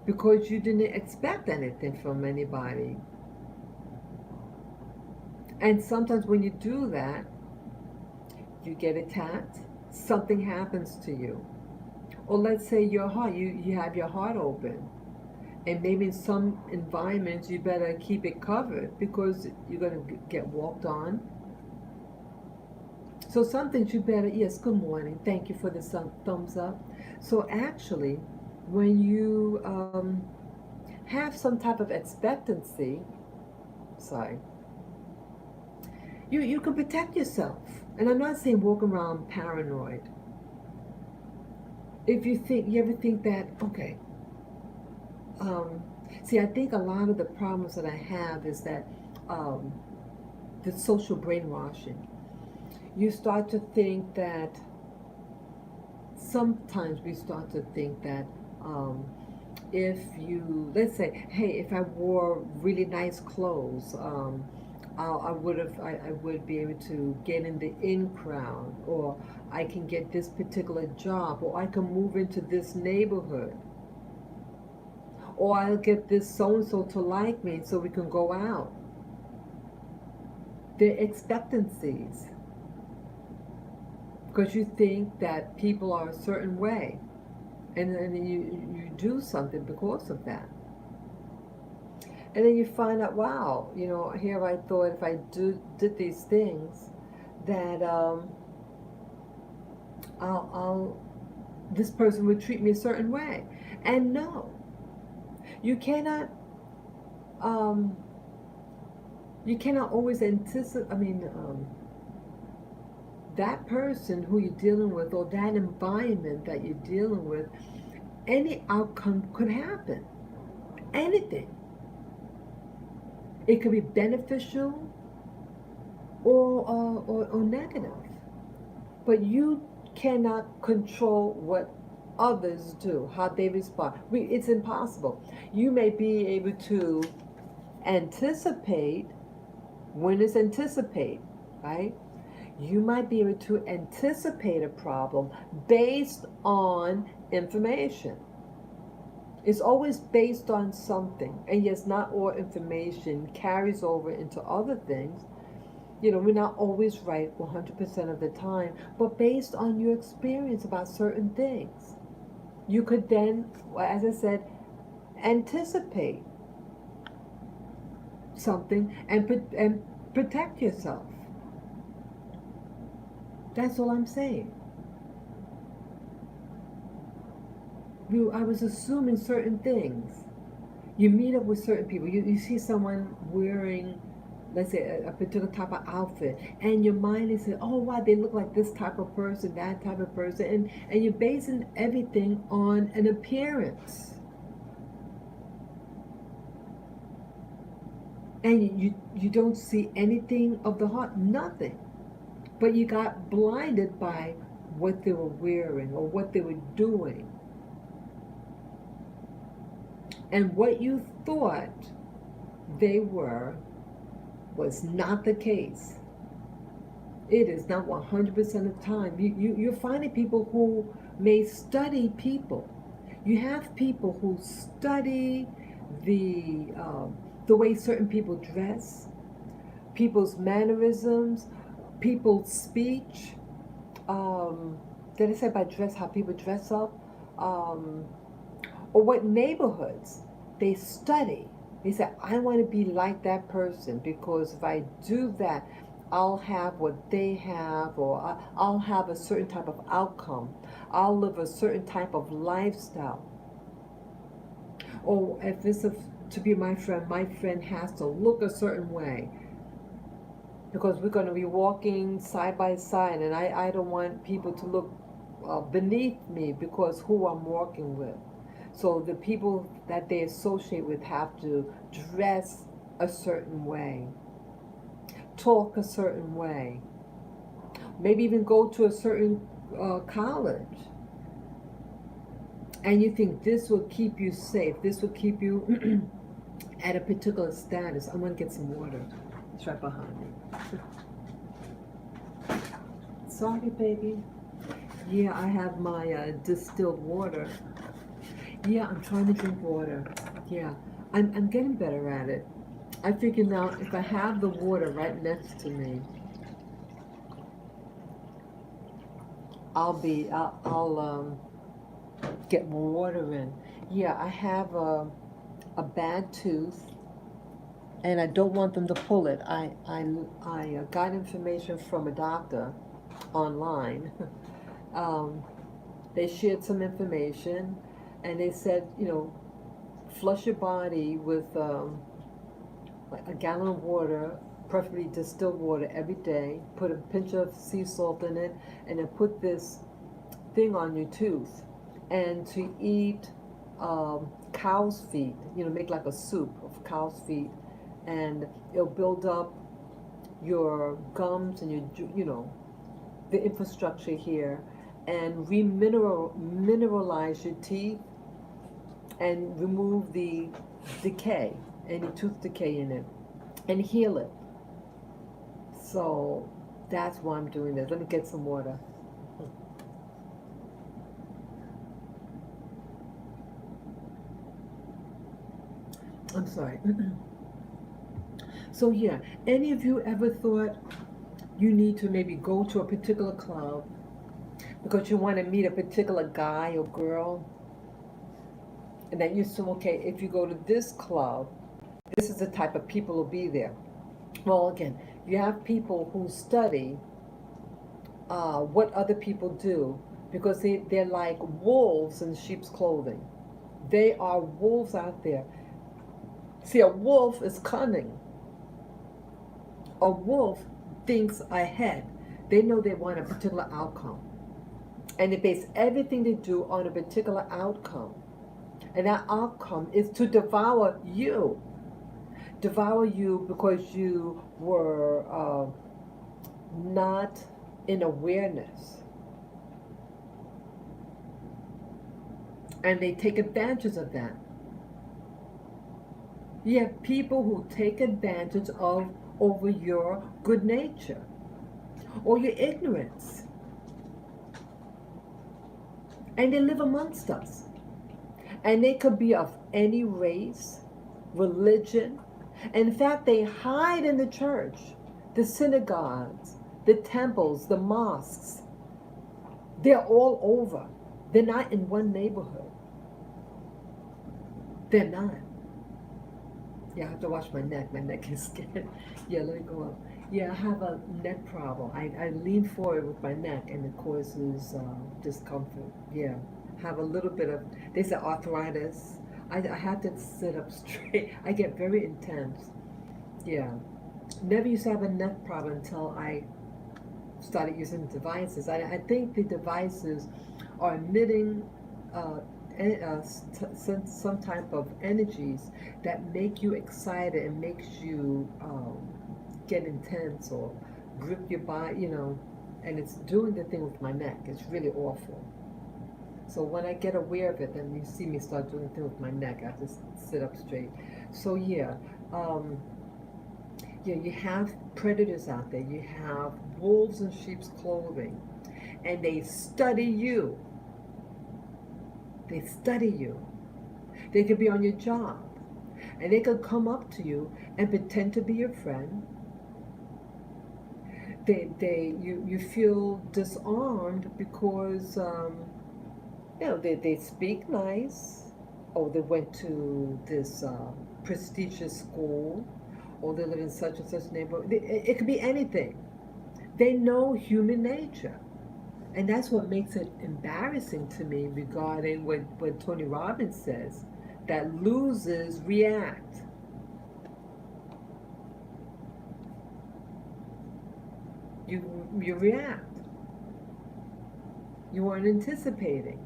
because you didn't expect anything from anybody. And sometimes when you do that, you get attacked, something happens to you. Or let's say your heart, you have your heart open. And maybe in some environments you better keep it covered because you're going to get walked on. So some things you better, yes, good morning, thank you for the thumbs up. So actually, when you have some type of expectancy, sorry, you can protect yourself. And I'm not saying walk around paranoid. If you ever think that, okay, see, I think a lot of the problems that I have is that the social brainwashing. You start to think that, sometimes we start to think that if you, let's say, hey, if I wore really nice clothes, I would be able to get in the in crowd, or I can get this particular job, or I can move into this neighborhood, or I'll get this so and so to like me so we can go out. The expectancies, because you think that people are a certain way, and then you do something because of that. And then you find out, wow, here I thought if I did these things, that I'll this person would treat me a certain way. And no, you cannot always anticipate. I mean, that person who you're dealing with, or that environment that you're dealing with, any outcome could happen. Anything. It could be beneficial or negative. But you cannot control what others do, how they respond. It's impossible. You may be able to anticipate. When it's anticipate, right? You might be able to anticipate a problem based on information. It's always based on something. And yes, not all information carries over into other things. We're not always right 100% of the time, but based on your experience about certain things, you could then, as I said, anticipate something and protect yourself. That's all I'm saying. I was assuming certain things. You meet up with certain people. You see someone wearing, let's say a particular type of outfit, and your mind is saying, oh wow, they look like this type of person, that type of person, and you're basing everything on an appearance, and you don't see anything of the heart, nothing, but you got blinded by what they were wearing or what they were doing, and what you thought they were was not the case. It is not 100% of the time. You're finding people who may study people. You have people who study the, the way certain people dress, people's mannerisms, people's speech. Did I say by dress, how people dress up? Um, or what neighborhoods they study. They say, I want to be like that person because if I do that, I'll have what they have, or I'll have a certain type of outcome. I'll live a certain type of lifestyle. Or if it's to be my friend has to look a certain way because we're going to be walking side by side, and I don't want people to look beneath me because who I'm walking with. So the people that they associate with have to dress a certain way, talk a certain way, maybe even go to a certain college. And you think this will keep you safe, this will keep you at a particular status. I'm going to get some water. It's right behind me. Sorry, baby. Yeah, I have my distilled water. Yeah, I'm trying to drink water. Yeah, I'm getting better at it. I figure now if I have the water right next to me, I'll get more water in. Yeah, I have a bad tooth, and I don't want them to pull it. I got information from a doctor online. um, they shared some information, and they said, flush your body with like a gallon of water, preferably distilled water, every day. Put a pinch of sea salt in it, and then put this thing on your tooth. And to eat cow's feet, make like a soup of cow's feet, and it'll build up your gums and the infrastructure here, and mineralize your teeth and remove the decay, any tooth decay in it, and heal it. So that's why I'm doing this. Let me get some water. I'm sorry. So yeah, any of you ever thought you need to maybe go to a particular club because you want to meet a particular guy or girl, and that you assume, okay, if you go to this club, this is the type of people who'll be there. Well, again, you have people who study what other people do because they're like wolves in sheep's clothing. They are wolves out there. See, a wolf is cunning. A wolf thinks ahead. They know they want a particular outcome. And they base everything they do on a particular outcome. And that outcome is to devour you. Devour you because you were not in awareness. And they take advantage of that. You have people who take advantage of over your good nature or your ignorance. And they live amongst us. And they could be of any race, religion. In fact, they hide in the church, the synagogues, the temples, the mosques. They're all over. They're not in one neighborhood. They're not. Yeah, I have to wash my neck. My neck is scared. Yeah, let me go up. Yeah, I have a neck problem. I lean forward with my neck and it causes discomfort. Yeah, have a little bit of, they say arthritis. I have to sit up straight. I get very intense. Yeah. Never used to have a neck problem until I started using devices. I think the devices are emitting uh, some type of energies that make you excited and makes you get intense or grip your body, and it's doing the thing with my neck. It's really awful. So when I get aware of it, then you see me start doing the thing with my neck. I just sit up straight. So um, yeah, you have predators out there. You have wolves in sheep's clothing, and they study you. They study you. They could be on your job, and they could come up to you and pretend to be your friend. You feel disarmed because they speak nice, or they went to this prestigious school, or they live in such and such neighborhood. It could be anything. They know human nature. And that's what makes it embarrassing to me regarding what Tony Robbins says, that losers react. You react. You weren't anticipating.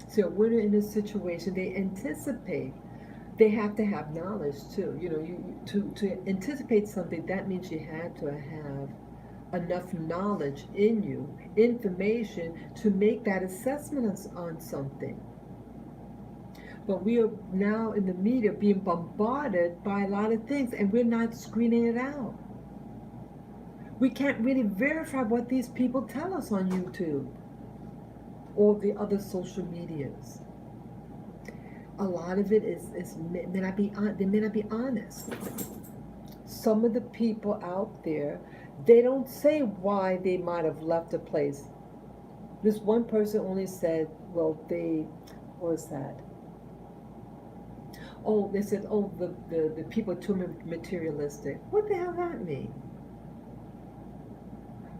So when they're in a situation, they anticipate. They have to have knowledge too. To anticipate something, that means you had to have enough knowledge in you, information to make that assessment on something. But we are now in the media being bombarded by a lot of things, and we're not screening it out. We can't really verify what these people tell us on YouTube or the other social medias. A lot of it they may not be honest. Some of the people out there, they don't say why they might have left a place. This one person only said, well, what was that? Oh, they said, oh, the people are too materialistic. What the hell does that mean?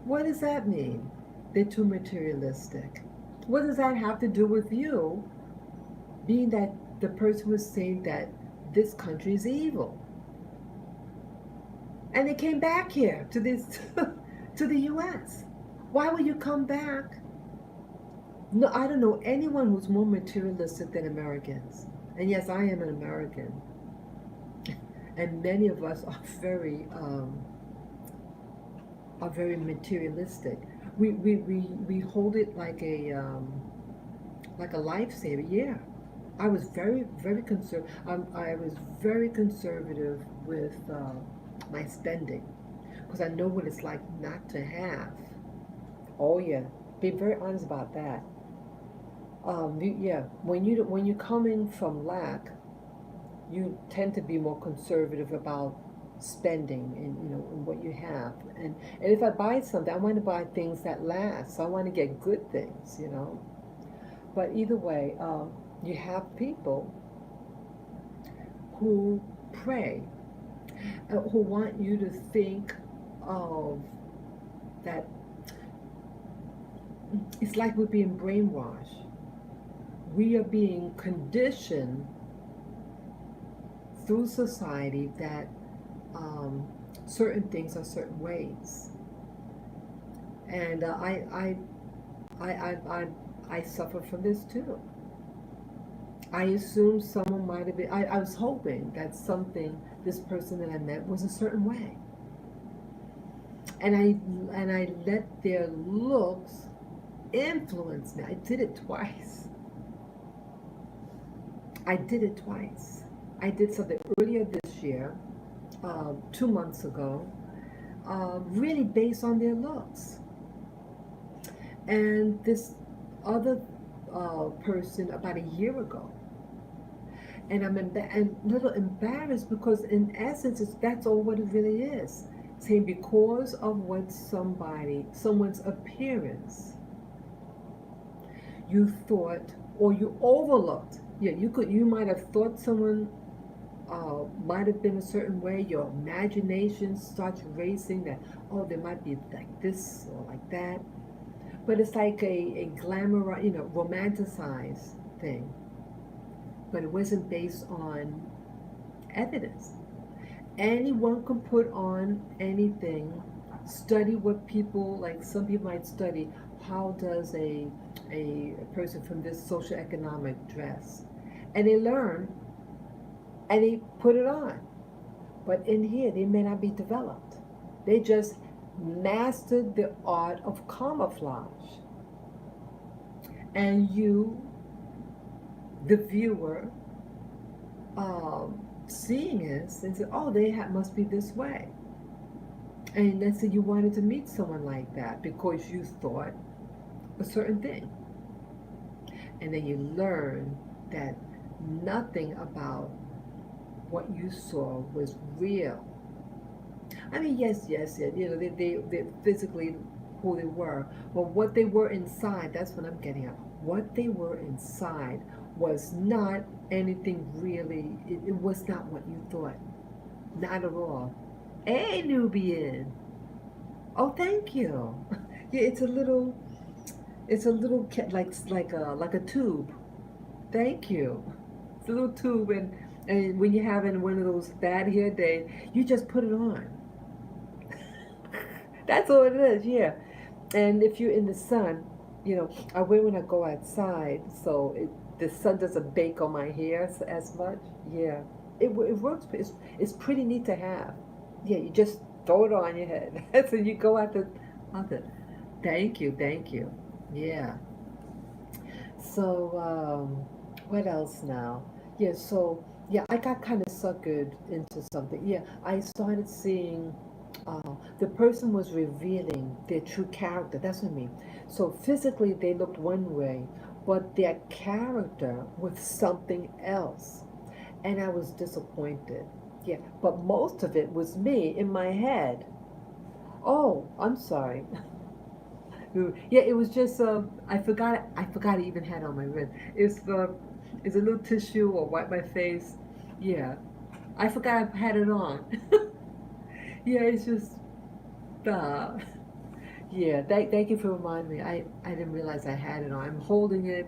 What does that mean? They're too materialistic. What does that have to do with you, being that the person was saying that this country is evil? And they came back here to this to the US. Why would you come back? No, I don't know anyone who's more materialistic than Americans. And yes, I am an American. And many of us are very materialistic. We hold it like a lifesaver. Yeah, I was very conservative. I was very conservative with my spending because I know what it's like not to have. Oh yeah, be very honest about that. Yeah, when you're coming from lack, you tend to be more conservative about spending and and what you have. And if I buy something, I want to buy things that last. So I want to get good things. But either way, you have people who pray, who want you to think of that. It's like we're being brainwashed. We are being conditioned through society that certain things are certain ways, and I suffer from this too. I assumed someone might have been. I was hoping that this person that I met was a certain way, and I let their looks influence me. I did it twice. I did it twice. I did something earlier this year, 2 months ago, really based on their looks. And this other person about a year ago. And I'm a little embarrassed because, in essence, that's all what it really is. Saying because of what someone's appearance, you thought or you overlooked. Yeah, you might have thought someone might have been a certain way. Your imagination starts racing that, oh, they might be like this or like that. But it's like a glamour, romanticized thing. But it wasn't based on evidence. Anyone can put on anything. Study what people like. Some people might study how does a person from this social economic dress, and they learn and they put it on. But in here, they may not be developed. They just mastered the art of camouflage, and you, the viewer, seeing this and say, "Oh, must be this way." And let's say you wanted to meet someone like that because you thought a certain thing. And then you learn that nothing about what you saw was real. I mean, yes, they physically who they were, but what they were inside, that's what I'm getting at. What they were inside was not anything really, it was not what you thought. Not at all. Hey, Nubian. Oh, thank you. Yeah, it's a little like a tube. Thank you. It's a little tube, and when you're having one of those bad hair days, you just put it on. That's all it is. Yeah. And if you're in the sun, I wear when I go outside, so the sun doesn't bake on my hair as much. Yeah. It works. It's pretty neat to have. Yeah, you just throw it on your head. So you go out the. Thank you, thank you. Yeah. So, what else now? Yeah, so, yeah, I got kind of suckered into something. Yeah, I started seeing the person was revealing their true character. That's what I mean. So, physically, they looked one way, but their character was something else. And I was disappointed. Yeah, but most of it was me in my head. Oh, I'm sorry. Yeah, it was just I forgot I even had on my wrist. It's a little tissue or wipe my face. Yeah, I forgot I had it on. Yeah, it's just uh, yeah. Thank you for reminding me. I didn't realize I had it on. I'm holding it.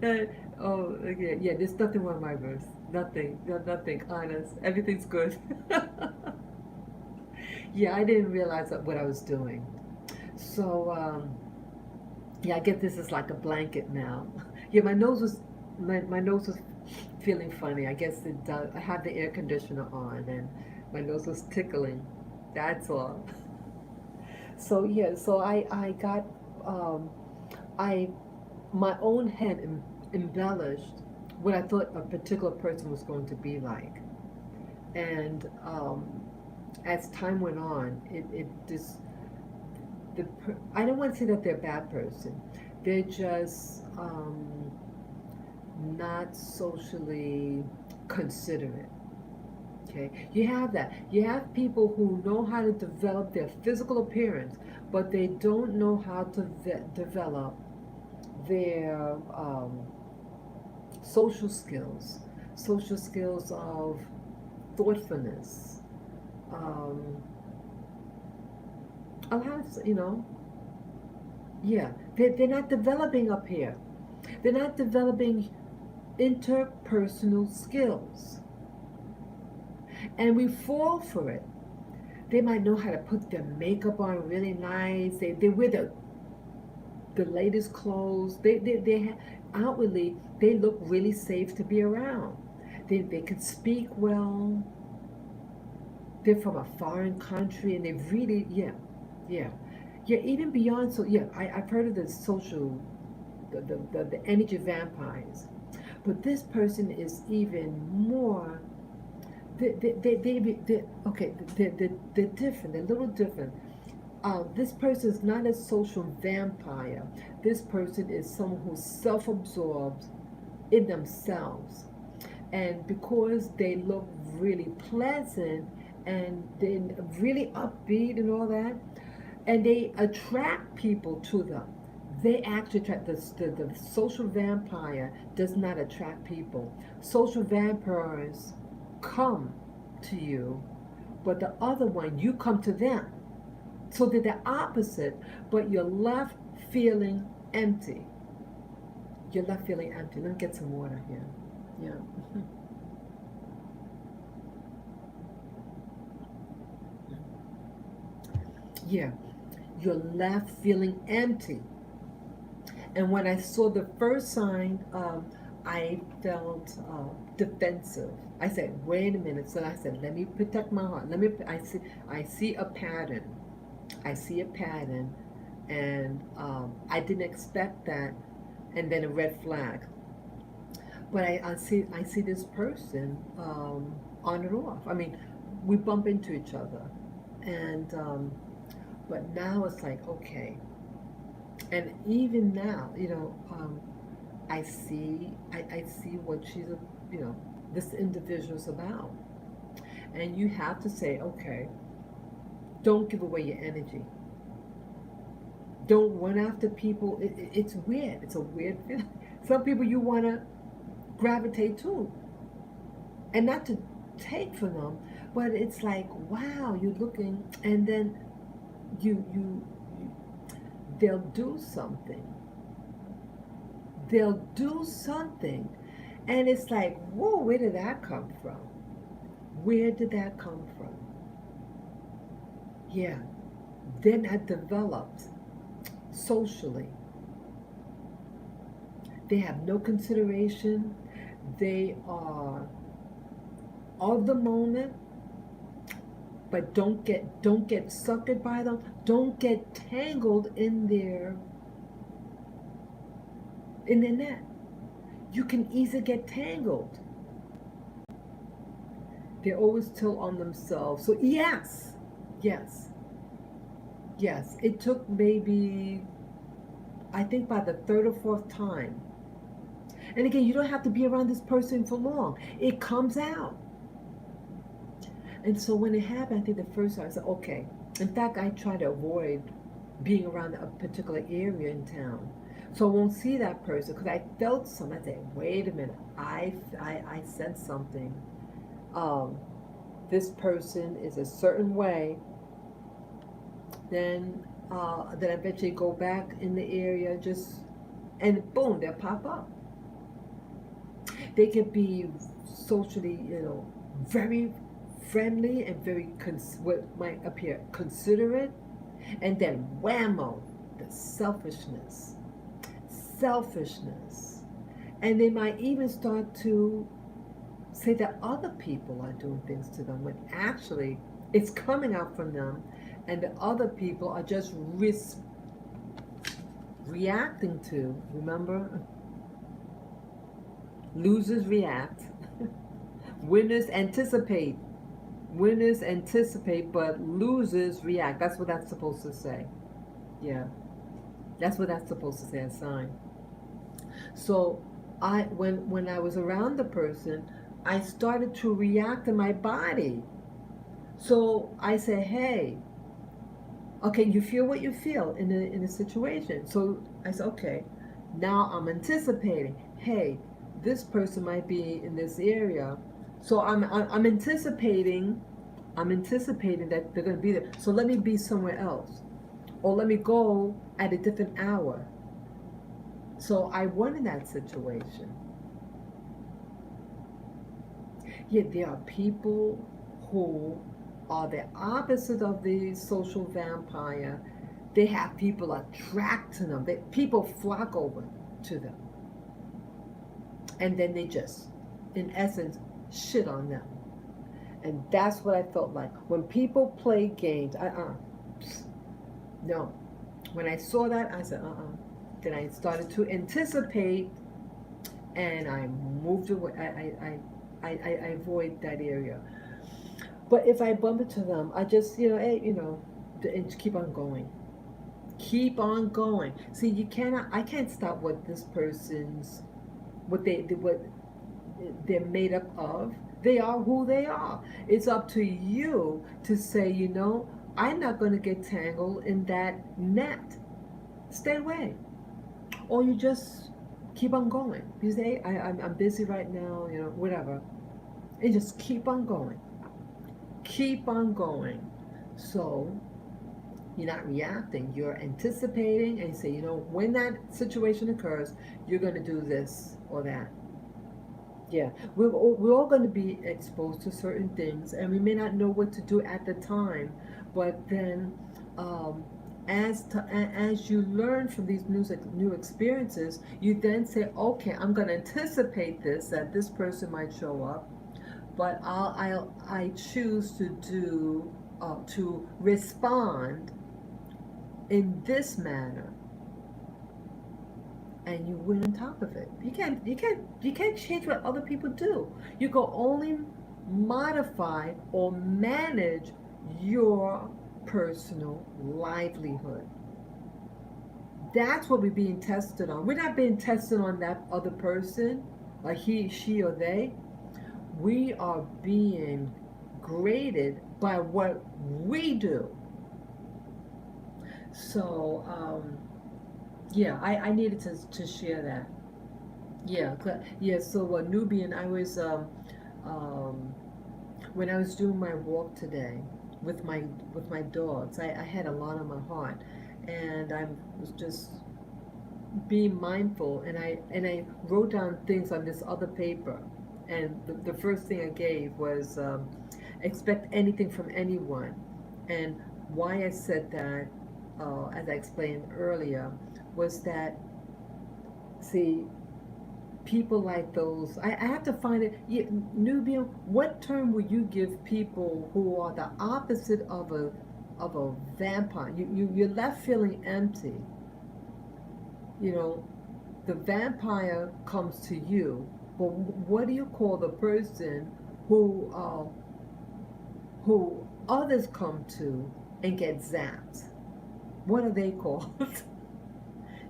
Uh, oh yeah. There's nothing wrong with my wrist. Nothing. No, nothing. Honest. Everything's good. Yeah, I didn't realize what I was doing. So yeah, I get this is like a blanket now. Yeah, my nose was feeling funny. I guess I had the air conditioner on and my nose was tickling. That's all. So yeah, so I got I my own head embellished what I thought a particular person was going to be like, and as time went on, it just I don't want to say that they're a bad person. They're just not socially considerate. Okay, you have that. You have people who know how to develop their physical appearance, but they don't know how to develop their social skills, social skills of thoughtfulness. Um, I'll have, yeah, they're not developing up here. They're not developing interpersonal skills. And we fall for it. They might know how to put their makeup on really nice. They wear the latest clothes. Outwardly, they look really safe to be around. They can speak well. They're from a foreign country and they really, yeah. Yeah, even beyond, so yeah, I've heard of the social, the energy vampires. But this person is even more, okay, they're different, they're a little different. This person is not a social vampire. This person is someone who's self-absorbed in themselves. And because they look really pleasant and then really upbeat and all that, and they attract people to them. They actually attract the social vampire does not attract people. Social vampires come to you, but the other one you come to them. So they're the opposite, but you're left feeling empty. You're left feeling empty. Let me get some water here. Yeah. Yeah, you're left feeling empty. And when I saw the first sign, I felt defensive. I said, "Wait a minute." So I said, "Let me protect my heart. Let me." I see a pattern. I see a pattern, and I didn't expect that. And then a red flag. But I see this person on and off. I mean, we bump into each other, and but now it's like, okay. And even now, I see what you know this individual's about, and you have to say, okay, don't give away your energy. Don't run after people. It's weird. It's a weird feeling. Some people you want to gravitate to, and not to take from them, but it's like, wow, you're looking, and then you they'll do something. They'll do something, and it's like, whoa, where did that come from? Where did that come from? Yeah, then have developed socially. They have no consideration. They are of the moment, but don't get suckered by them. Don't get tangled in their net. You can easily get tangled. They're always still on themselves. So yes, yes. It took maybe, I think, by the third or fourth time. And again, you don't have to be around this person for long. It comes out. And so when it happened, I think the first time I said, okay. In fact, I try to avoid being around a particular area in town. So I won't see that person because I felt something. I said, wait a minute, I sense something. Um, this person is a certain way. Then I eventually go back in the area, just, and boom, they'll pop up. They can be socially, very friendly and very what might appear considerate, and then whammo, the selfishness, and they might even start to say that other people are doing things to them when actually it's coming out from them, and the other people are just reacting to. Remember, losers react, winners anticipate. Winners anticipate, but losers react. That's what that's supposed to say. Yeah, that's what that's supposed to say. A sign. So, when I was around the person, I started to react in my body. So I said, "Hey, okay, you feel what you feel in a situation." So I said, "Okay, now I'm anticipating. Hey, this person might be in this area, so I'm anticipating. I'm anticipating that they're going to be there. So let me be somewhere else, or let me go at a different hour." So I won in that situation. Yet there are people who are the opposite of the social vampire. They have people attract to them. People flock over to them. And then they just, in essence, shit on them. And that's what I felt like. When people play games, no. When I saw that, I said, Then I started to anticipate, and I moved away. I avoid that area. But if I bump into them, I just, and keep on going. Keep on going. See, I can't stop what they're made up of. They are who they are. It's up to you to say, I'm not going to get tangled in that net. Stay away. Or you just keep on going. You say, I'm busy right now, whatever. And just keep on going. Keep on going. So you're not reacting, you're anticipating, and you say, when that situation occurs, you're going to do this or that. Yeah, we're all going to be exposed to certain things, and we may not know what to do at the time, but then um, as you learn from these new experiences, you then say, okay, I'm going to anticipate this, that this person might show up, but I choose to do to respond in this manner, and you win on top of it. You can't change what other people do. You can only modify or manage your personal livelihood. That's what we're being tested on. We're not being tested on that other person, like he, she, or they. We are being graded by what we do. So, yeah, I needed to share that. Yeah, yeah. So, Nubian, I was um, when I was doing my walk today with my dogs. I had a lot on my heart, and I was just being mindful, and I wrote down things on this other paper, and the first thing I gave was expect anything from anyone, and why I said that, as I explained earlier, was that, see, people like those, I have to find it. Nubian, what term would you give people who are the opposite of a vampire? You're left feeling empty. You know, the vampire comes to you, but what do you call the person who others come to and get zapped? What are they called?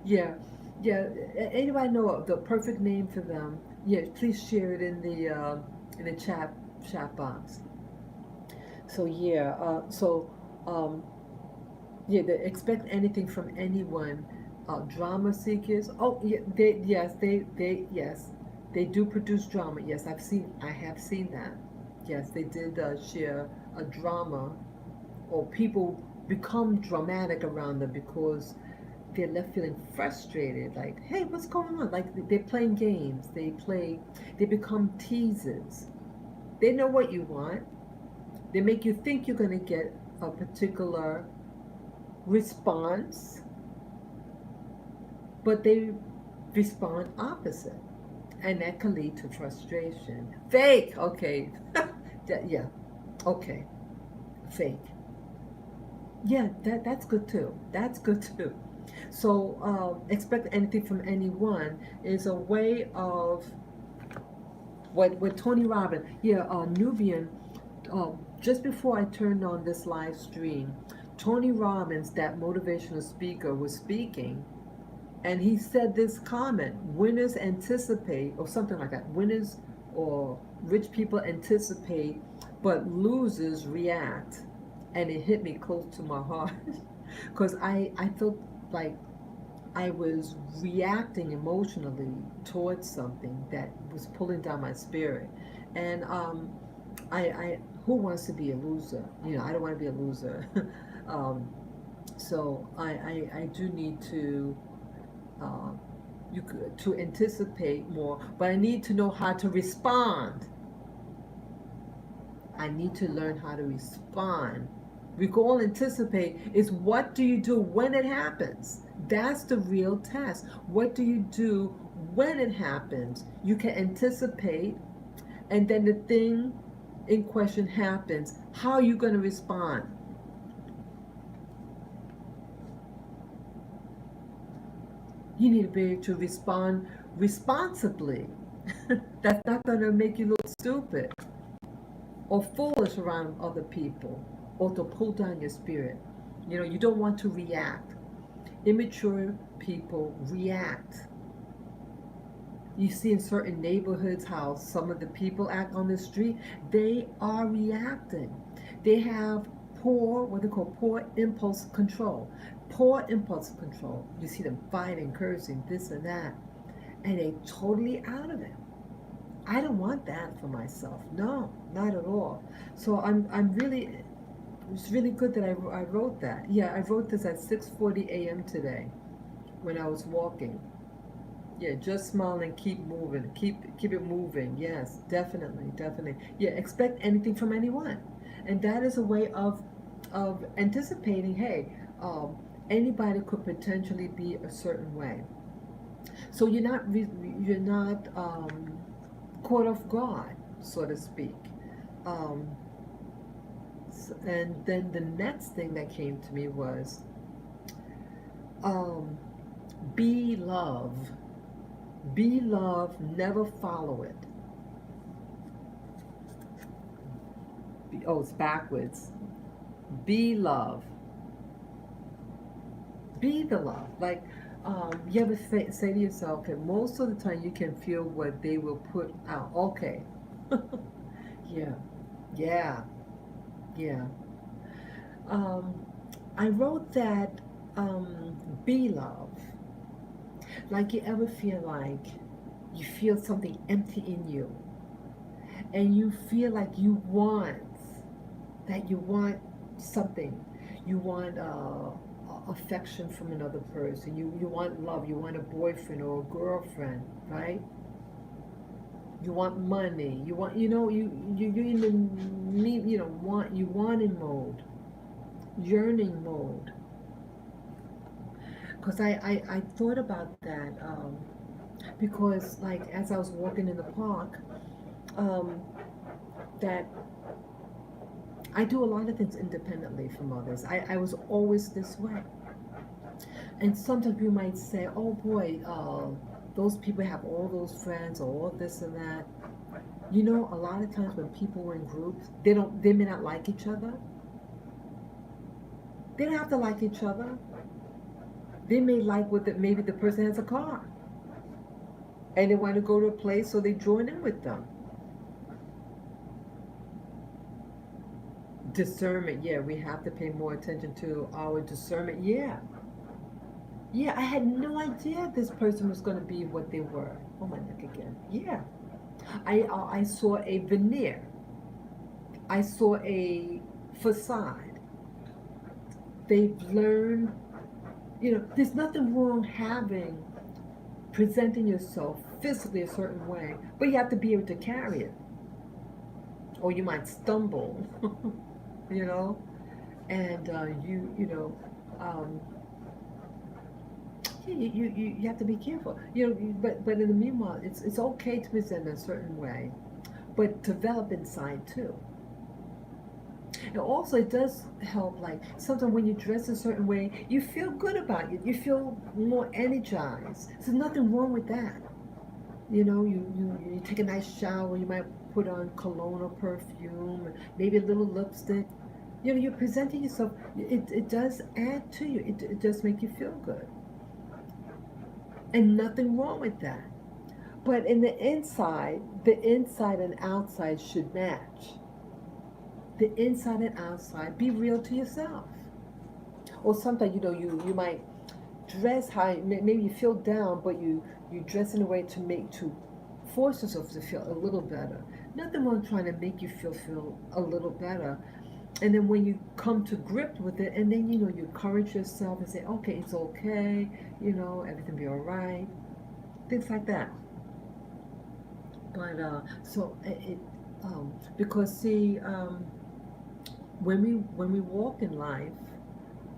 Yeah, yeah. Anybody know the perfect name for them? Yeah, please share it in the chat box. So yeah, um, yeah, they expect anything from anyone. Drama seekers. Oh, yeah, yes, they do produce drama. Yes, I have seen that. Yes, they did share a drama, or people become dramatic around them because they're left feeling frustrated. Like, hey, what's going on? Like they're playing games. They become teasers. They know what you want. They make you think you're going to get a particular response, but they respond opposite, and that can lead to frustration. Fake, okay. Yeah, okay, fake. Yeah, that's good too. That's good too. So, expect anything from anyone is a way of what Tony Robbins. Yeah, Nubian. Just before I turned on this live stream, Tony Robbins, that motivational speaker, was speaking, and he said this comment: winners anticipate, or something like that. Winners or rich people anticipate, but losers react. And it hit me close to my heart because I felt like I was reacting emotionally towards something that was pulling down my spirit. And I who wants to be a loser? You know, I don't want to be a loser. um, so I do need to uh, to anticipate more, but I need to know how to respond. I need to learn how to respond. We can all anticipate, is what do you do when it happens? That's the real test. What do you do when it happens? You can anticipate, and then the thing in question happens. How are you going to respond? You need to be able to respond responsibly. That's not going to make you look stupid or foolish around other people, or to pull down your spirit. You know, you don't want to react. Immature people react. You see in certain neighborhoods how some of the people act on the street. They are reacting. They have poor, what they call poor impulse control. Poor impulse control. You see them fighting, cursing, this and that, and they totally out of it. I don't want that for myself. No, not at all. So I'm really, it's really good that I wrote that. Yeah, I wrote this at 6:40 a.m. today when I was walking. Yeah, just smile and keep moving. Keep it moving. Yes, definitely, definitely. Yeah, expect anything from anyone. And that is a way of of anticipating, hey, um, anybody could potentially be a certain way. So you're not caught off guard, so to speak. Um, and then the next thing that came to me was um, be love. Be love, never follow it. Oh, it's backwards. Be love. Be the love. Like, you ever say to yourself, okay, most of the time you can feel what they will put out. Okay. Yeah, yeah, yeah. Um, I wrote that be love. Like you ever feel like you feel something empty in you and you feel like you want something. You want affection from another person. You want love. You want a boyfriend or a girlfriend, right? You want money. You want you're in the wanting mode, yearning mode. Because I thought about that because like as I was walking in the park, um, that I do a lot of things independently from others. I was always this way. And sometimes you might say, oh boy, those people have all those friends or all this and that. You know, a lot of times when people are in groups, they may not like each other. They don't have to like each other. They may like maybe the person has a car and they want to go to a place, so they join in with them. Discernment, yeah, we have to pay more attention to our discernment. Yeah, yeah, I had no idea this person was going to be what they were. Oh, my neck again. Yeah, I saw a veneer. I saw a facade. They've learned, there's nothing wrong having presenting yourself physically a certain way, but you have to be able to carry it, or you might stumble, you know, and um, yeah, you have to be careful, but in the meanwhile, it's okay to present a certain way, but develop inside too. And also, it does help. Like sometimes when you dress a certain way, you feel good about it. You feel more energized. There's nothing wrong with that. You take a nice shower. You might put on cologne or perfume, maybe a little lipstick. You're presenting yourself. It does add to you. It does make you feel good, and nothing wrong with that. But in the inside and outside should match. The inside and outside. Be real to yourself. Or sometimes you might dress high. Maybe you feel down, but you dress in a way to force yourself to feel a little better. Nothing wrong trying to make you feel a little better. And then when you come to grip with it, and then you encourage yourself and say, okay, it's okay, everything be all right, things like that. But so it because see, when we walk in life,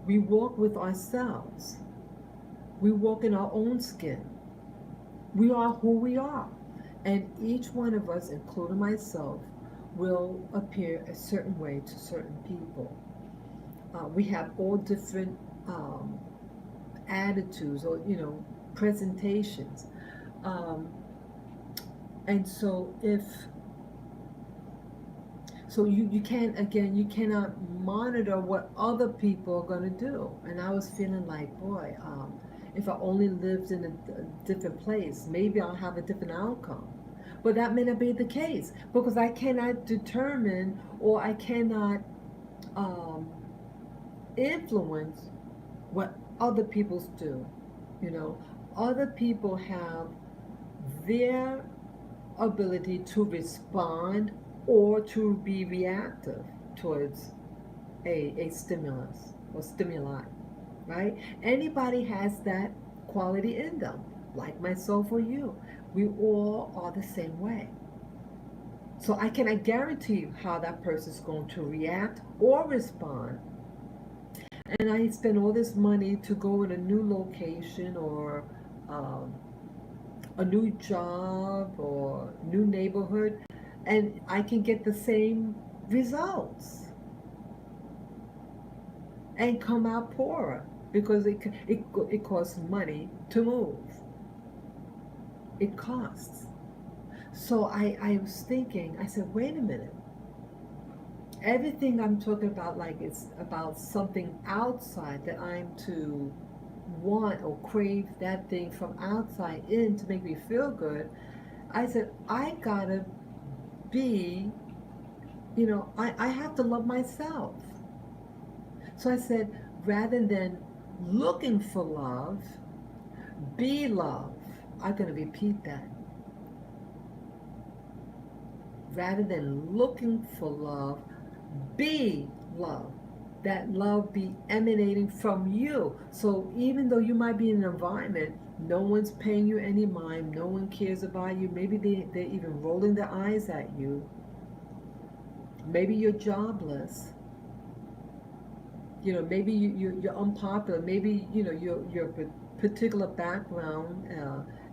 we walk with ourselves. We walk in our own skin. We are who we are. And each one of us, including myself, will appear a certain way to certain people. We have all different attitudes or, presentations. Um, and so you can't, again, you cannot monitor what other people are going to do. And I was feeling like, boy, if I only lived in a different place, maybe I'll have a different outcome. But that may not be the case because I cannot determine or I cannot um, influence what other people do. Other people have their ability to respond or to be reactive towards a stimulus or stimuli, right? Anybody has that quality in them, like myself or you. We all are the same way. So I cannot guarantee you how that person is going to react or respond, and I spend all this money to go in a new location or um, a new job or new neighborhood, and I can get the same results and come out poorer because it costs money to move. It costs. So I was thinking, I said, wait a minute. Everything I'm talking about, like it's about something outside that I'm to want or crave that thing from outside in to make me feel good. I said, I gotta be, I have to love myself. So I said, rather than looking for love, be love. I'm going to repeat that. Rather than looking for love, be love. That love be emanating from you. So even though you might be in an environment, no one's paying you any mind, no one cares about you, maybe they're even rolling their eyes at you, maybe you're jobless, maybe you're unpopular, maybe your particular background,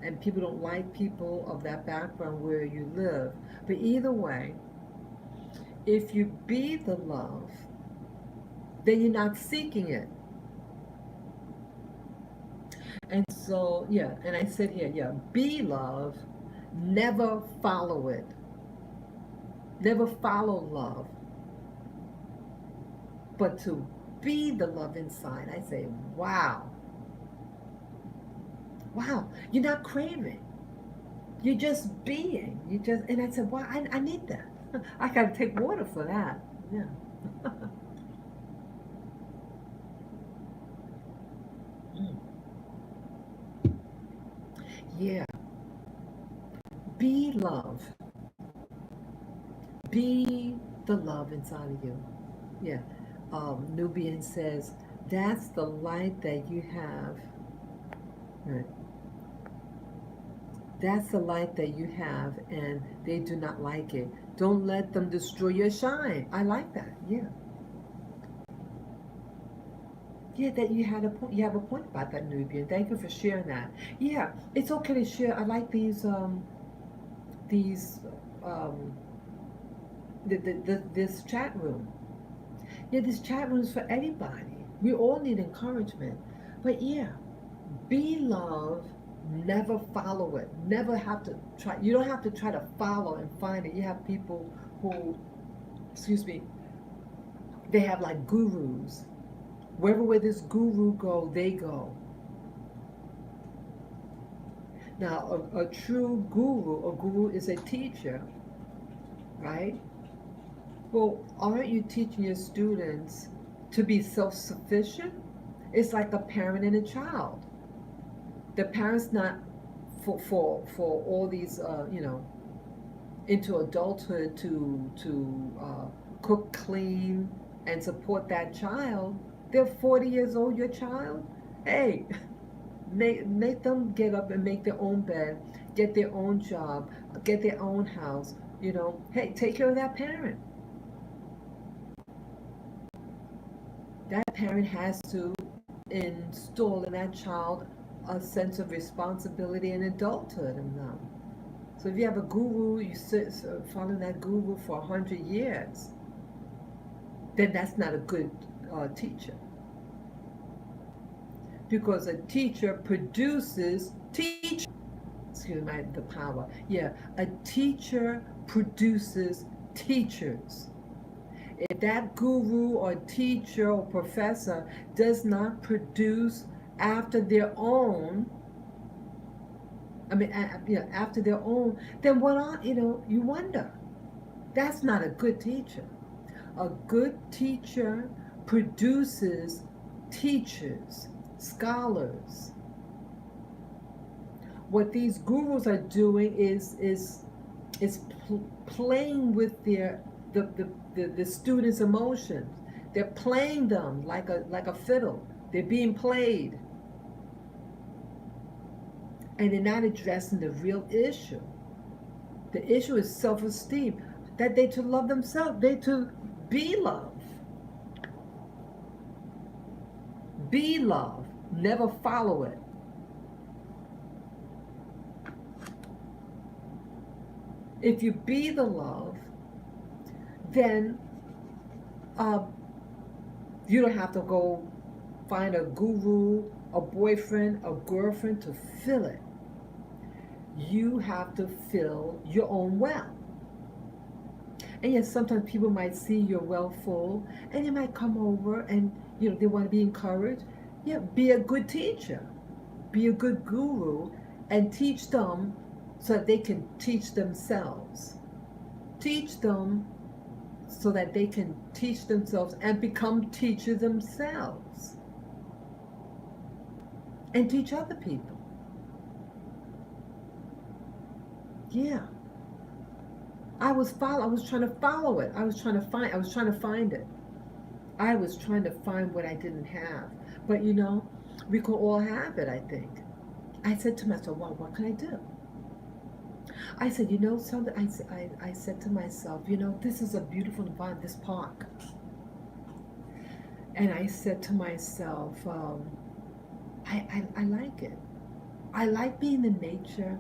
and people don't like people of that background where you live. But either way, if you be the love, then you're not seeking it. And so, yeah, and I said here, yeah, be love, never follow it. Never follow love, but to be the love inside. I say, wow, wow, you're not craving. You're just being. And I said, wow, I need that. I got to take water for that. Yeah. Mm. Yeah. Be love. Be the love inside of you. Yeah. Nubian says, that's the light that you have. Right. That's the light that you have, and they do not like it. Don't let them destroy your shine. I like that. Yeah. Yeah, that you had a point. You have a point about that, Nubian. Thank you for sharing that. Yeah, it's okay to share. I like these um this chat room. Yeah, this chat room is for everybody. We all need encouragement. But yeah, be love. Never follow it. Never have to try. You don't have to try to follow and find it. You have people who, excuse me, they have like gurus. Where this guru go, they go. Now, a true guru, a guru is a teacher, right? Well, aren't you teaching your students to be self-sufficient? It's like a parent and a child. The parent's not for all these, into adulthood to cook, clean, and support that child. They're 40 years old. Your child, hey, make them get up and make their own bed, get their own job, get their own house. Hey, take care of that parent. That parent has to install in that child a sense of responsibility and adulthood in them. So if you have a guru, you sit following that guru for 100 years, then that's not a good teacher. Because a teacher produces teachers. Excuse me, the power. Yeah, a teacher produces teachers. If that guru or teacher or professor does not produce after their own, after their own, then what are, you wonder. That's not a good teacher. A good teacher produces teachers, scholars. What these gurus are doing is playing with the students' emotions. They're playing them like a fiddle. They're being played, and they're not addressing the real issue. The issue is self-esteem. That they to love themselves. They to be love. Be love, never follow it. If you be the love, then uh, you don't have to go find a guru, a boyfriend, a girlfriend to fill it. You have to fill your own well. And yes, sometimes people might see your well full and they might come over and they want to be encouraged. Yeah, be a good teacher, be a good guru, and teach them so that they can teach themselves. Teach them so that they can teach themselves and become teachers themselves and teach other people. Yeah. I was trying to follow it. I was trying to find it. I was trying to find what I didn't have. But we could all have it, I think. I said to myself, well, what can I do? I said, something. I said to myself, this is a beautiful environment, this park. And I said to myself, I like it. I like being in nature.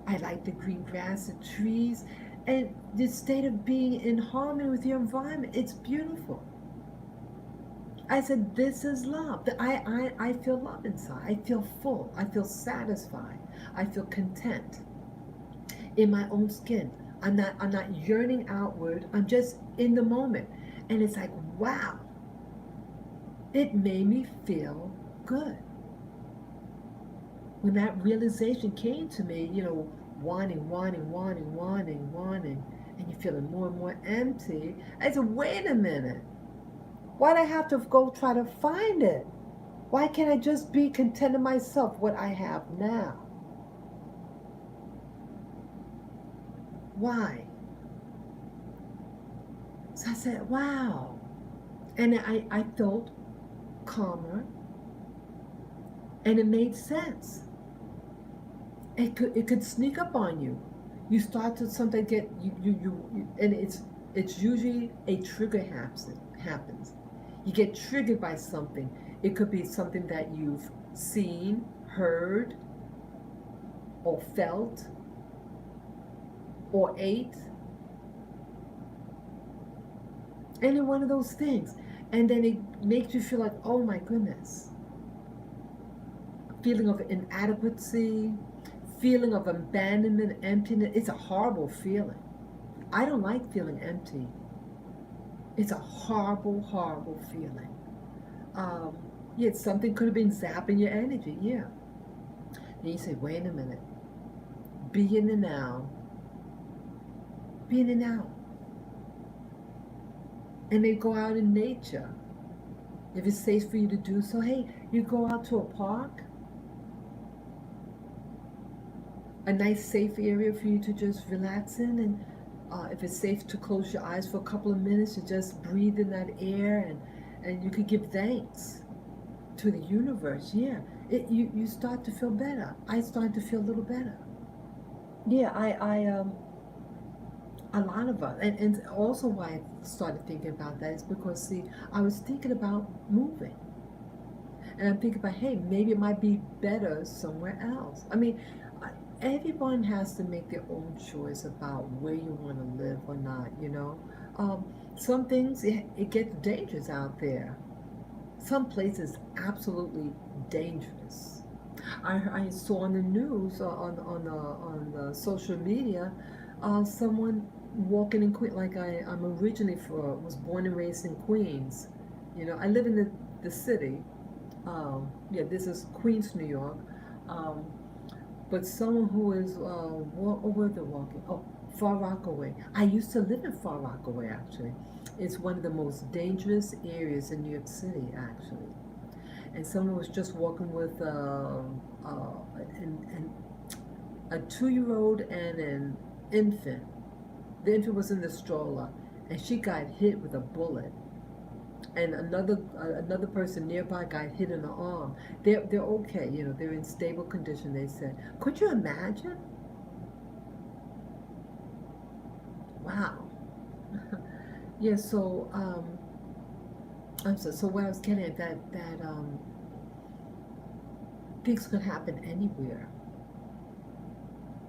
I like the green grass, the trees, and the state of being in harmony with your environment. It's beautiful. I said, this is love. I feel love inside. I feel full. I feel satisfied. I feel content in my own skin. I'm not yearning outward. I'm just in the moment. And it's like, wow. It made me feel good. When that realization came to me, wanting, and you're feeling more and more empty, I said, wait a minute. Why'd I have to go try to find it? Why can't I just be content in myself, what I have now? Why? So I said, wow. And I felt calmer, and it made sense. It could sneak up on you. You start to something get you and it's usually a trigger happens. You get triggered by something. It could be something that you've seen, heard, or felt, or ate. Any one of those things. And then it makes you feel like, oh my goodness. Feeling of inadequacy, feeling of abandonment, emptiness. It's a horrible feeling. I don't like feeling empty. It's a horrible, horrible feeling. Yeah, something could have been zapping your energy, yeah. And you say, wait a minute. Be in the now. Be in the now. And then go out in nature. If it's safe for you to do so, hey, you go out to a park, a nice safe area for you to just relax in, and if it's safe to close your eyes for a couple of minutes to just breathe in that air, and you could give thanks to the universe. Yeah, you start to feel better. I started to feel a little better. Yeah, a lot of us, and also why I started thinking about that is because, see, I was thinking about moving. And I'm thinking about, hey, maybe it might be better somewhere else. I mean, everyone has to make their own choice about where you want to live or not, Some things, it gets dangerous out there. Some places absolutely dangerous. I saw on the news, on the social media, someone walking in Queens, like I'm originally was born and raised in Queens. I live in the city. Yeah, this is Queens, New York. But someone who is, where they're walking? Oh, Far Rockaway. I used to live in Far Rockaway, actually. It's one of the most dangerous areas in New York City, actually. And someone was just walking with a 2-year-old and an infant. The infant was in the stroller, and she got hit with a bullet. And another person nearby got hit in the arm. They're okay, they're in stable condition. They said, could you imagine? Wow. Yeah. So so what I was getting at, that things could happen anywhere.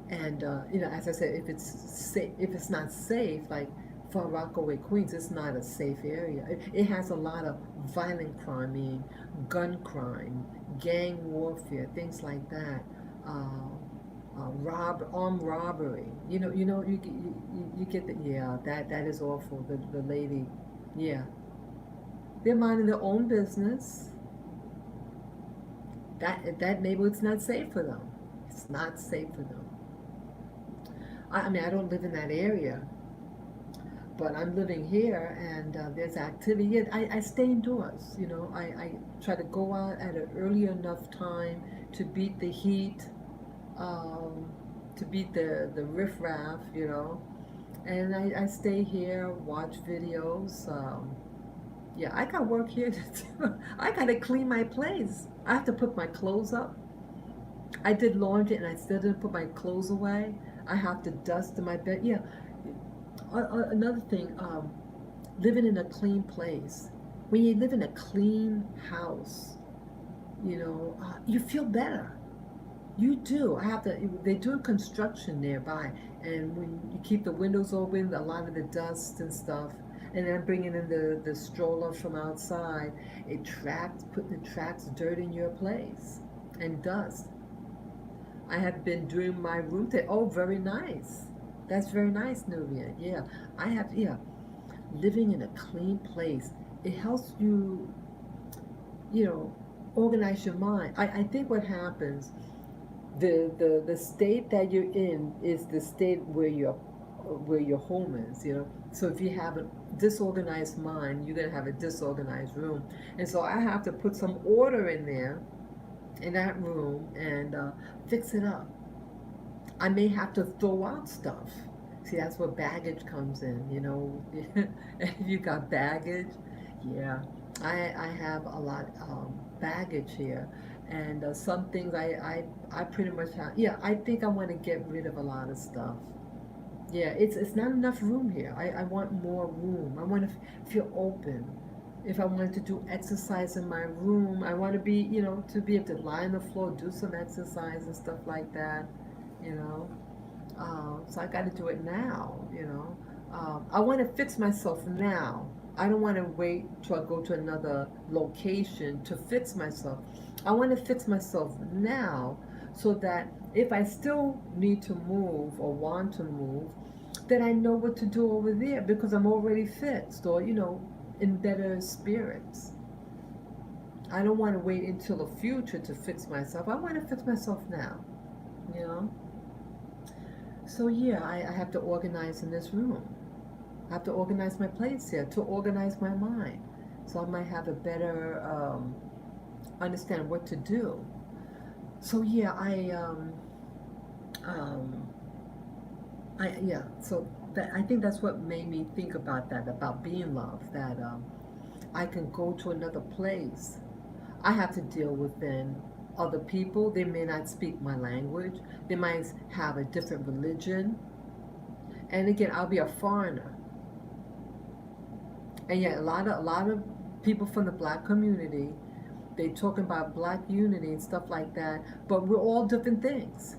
And as I said, if it's safe, if it's not safe, like Far Rockaway, Queens, it's not a safe area. It has a lot of violent crime, meaning gun crime, gang warfare, things like that. Armed robbery. You get the, yeah, that is awful. The lady, yeah, they're minding their own business. That neighborhood's not safe for them. It's not safe for them. I mean, I don't live in that area, but I'm living here, and there's activity. Yet I stay indoors. I try to go out at an early enough time to beat the heat, um, to beat the riffraff. And I stay here, watch videos. Yeah, I got work here to do. I gotta clean my place. I have to put my clothes up. I did laundry and I still didn't put my clothes away. I have to dust in my bed. Yeah. Another thing, living in a clean place. When you live in a clean house, you feel better. You do. I have to. They're doing construction nearby, and when you keep the windows open, a lot of the dust and stuff, and then bringing in the stroller from outside, it tracks dirt in your place, and dust. I have been doing my room today. Oh, very nice. That's very nice, Nubia. Yeah, yeah, living in a clean place. It helps you, you know, organize your mind. I think what happens, the state that you're in is the state where your home is. So if you have a disorganized mind, you're gonna have a disorganized room. And so I have to put some order in there, in that room, and fix it up. I may have to throw out stuff. See, that's where baggage comes in. If you got baggage, yeah. I have a lot baggage here, and some things I pretty much have. Yeah, I think I want to get rid of a lot of stuff. Yeah, it's not enough room here. I want more room. I want to feel open. If I wanted to do exercise in my room, I want to to be able to lie on the floor, do some exercise and stuff like that. You know, so I got to do it now. I want to fix myself now. I don't want to wait till I go to another location to fix myself. I want to fix myself now so that if I still need to move or want to move, then I know what to do over there because I'm already fixed or, in better spirits. I don't want to wait until the future to fix myself. I want to fix myself now, you know? So yeah, I have to organize in this room. I have to organize my place here to organize my mind. So I might have a better understand what to do. So yeah, um, yeah. So I think that's what made me think about that, about being loved. That I can go to another place. I have to deal with then other people. They may not speak my language. They might have a different religion. And again, I'll be a foreigner. And yet, a lot of people from the black community, they talking about black unity and stuff like that. But we're all different things.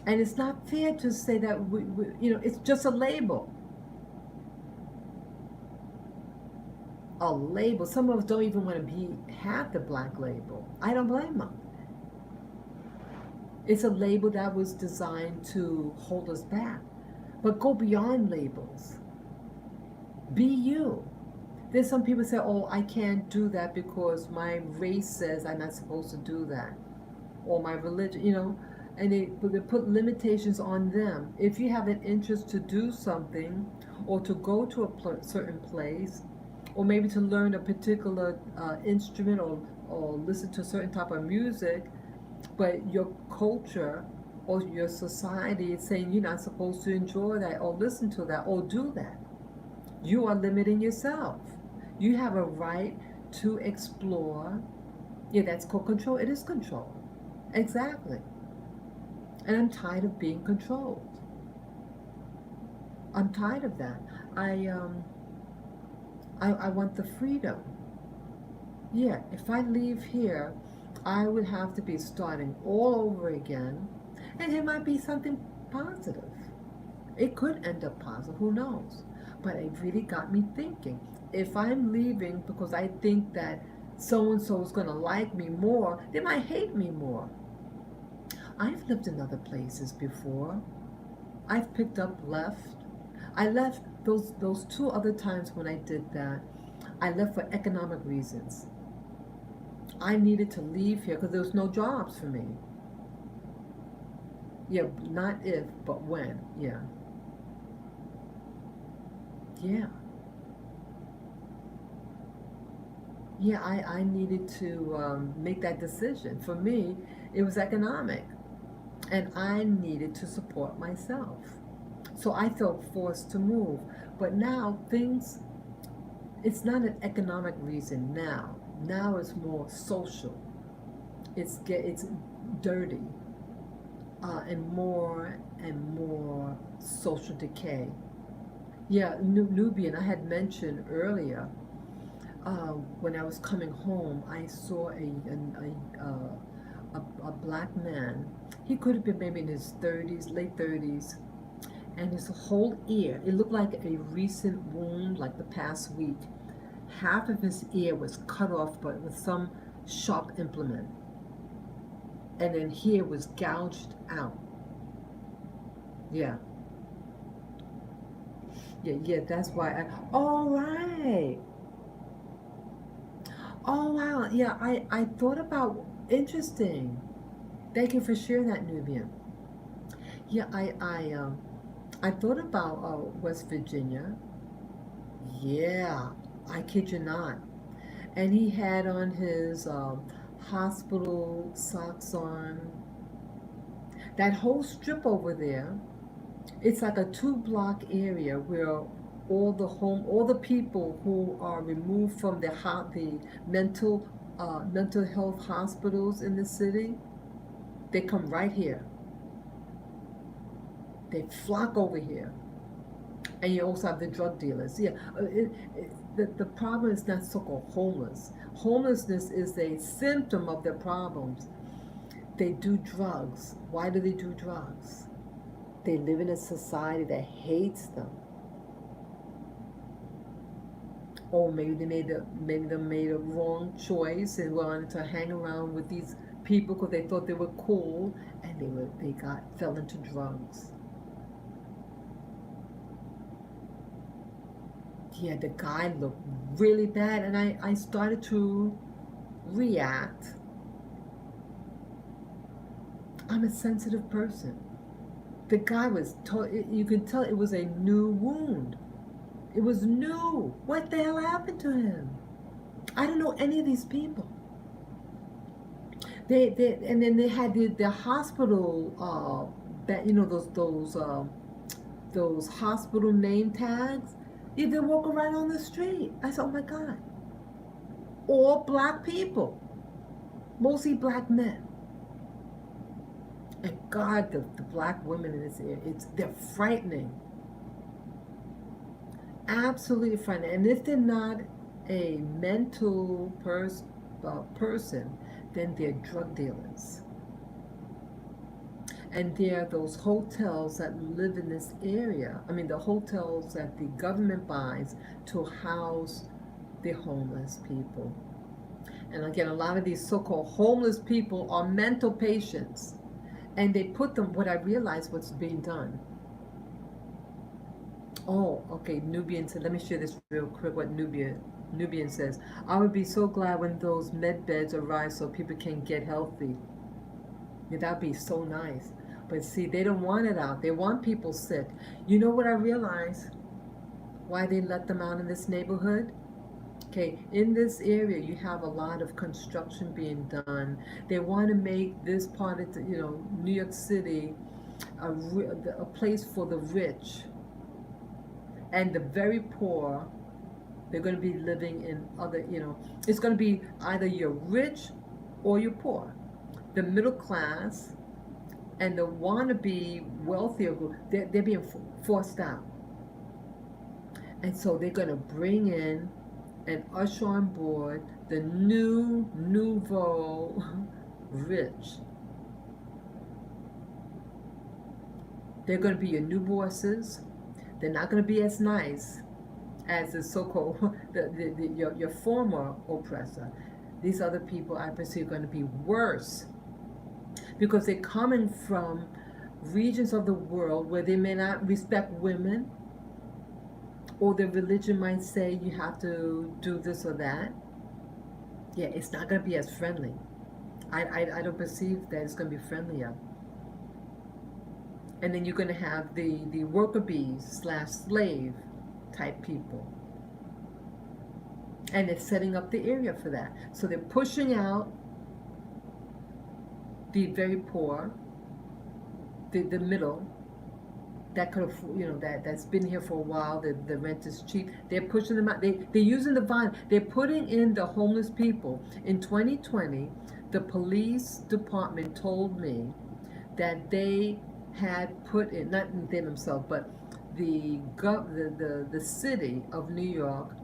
And it's not fair to say that it's just a label. A label. Some of us don't even want to have the black label. I don't blame them. It's a label that was designed to hold us back. But go beyond labels. Be you. There's some people say, oh, I can't do that because my race says I'm not supposed to do that. Or my religion, and they put limitations on them. If you have an interest to do something or to go to a certain place, or maybe to learn a particular instrument or listen to a certain type of music, but your culture or your society is saying you're not supposed to enjoy that or listen to that or do that, you are limiting yourself. You have a right to explore. Yeah, that's called control. It is control. Exactly. And I'm tired of being controlled. I'm tired of that. I want the freedom. Yeah, if I leave here, I would have to be starting all over again, and it might be something positive. It could end up positive, who knows? But it really got me thinking. If I'm leaving because I think that so and so is going to like me more, they might hate me more. I've lived in other places before. I've picked up left. I left those two other times when I did that. I left for economic reasons. I needed to leave here because there was no jobs for me. Yeah, not if, but when. Yeah. Yeah. Yeah, I needed to make that decision. For me, it was economic, and I needed to support myself. So I felt forced to move. But now things, it's not an economic reason now. Now it's more social. It's dirty, and more social decay. Yeah, Nubian, I had mentioned earlier, when I was coming home, I saw a black man. He could have been maybe in his 30s, late 30s, and his whole ear, it looked like a recent wound, like the past week. Half of his ear was cut off, but with some sharp implement, and then here was gouged out. Yeah, yeah, yeah. That's why. All right. Oh wow. Yeah, I thought about interesting. Thank you for sharing that, Nubian. Yeah, I thought about West Virginia. Yeah, I kid you not. And he had on his hospital socks on. That whole strip over there, it's like a two-block area where all the people who are removed from the mental health hospitals in the city, they come right here. They flock over here. And you also have the drug dealers. Yeah, the problem is not so-called homeless. Homelessness is a symptom of their problems. They do drugs. Why do they do drugs? They live in a society that hates them. Or maybe they made a wrong choice and wanted to hang around with these people because they thought they were cool, and they got fell into drugs. Yeah, the guy looked really bad, and I started to react. I'm a sensitive person. The guy you could tell it was a new wound. It was new. What the hell happened to him? I don't know any of these people. And then they had the hospital, that those hospital name tags. Yeah, they walk around on the street. I said, oh my God, all black people, mostly black men. And God, the black women in this area, they're frightening, absolutely frightening. And if they're not a mental person, then they're drug dealers. And there are those hotels that live in this area. I mean, the hotels that the government buys to house the homeless people. And again, a lot of these so-called homeless people are mental patients. And they put them, what I realized what's being done. Oh, okay, Nubian said, let me share this real quick, what Nubian says. I would be so glad when those med beds arrive so people can get healthy. Yeah, that'd be so nice. But see, they don't want it out. They want people sick. You know what I realized? Why they let them out in this neighborhood? Okay, in this area, you have a lot of construction being done. They want to make this part of New York City a place for the rich, and the very poor. They're going to be living in it's going to be either you're rich or you're poor. The middle class and the wannabe wealthier group, they're being forced out. And so they're going to bring in and usher on board the new nouveau rich. They're going to be your new bosses. They're not going to be as nice as the so-called your former oppressor. These other people, I perceive, are going to be worse because they're coming from regions of the world where they may not respect women, or their religion might say you have to do this or that. Yeah, it's not going to be as friendly. I don't perceive that it's going to be friendlier. And then you're going to have the worker bees slash slave type people. And it's setting up the area for that. So they're pushing out the very poor, the middle, that could have, that's been here for a while. The rent is cheap. They're pushing them out. They're using the violence. They're putting in the homeless people. In 2020, the police department told me that they had put in, not they themselves, but the city of New York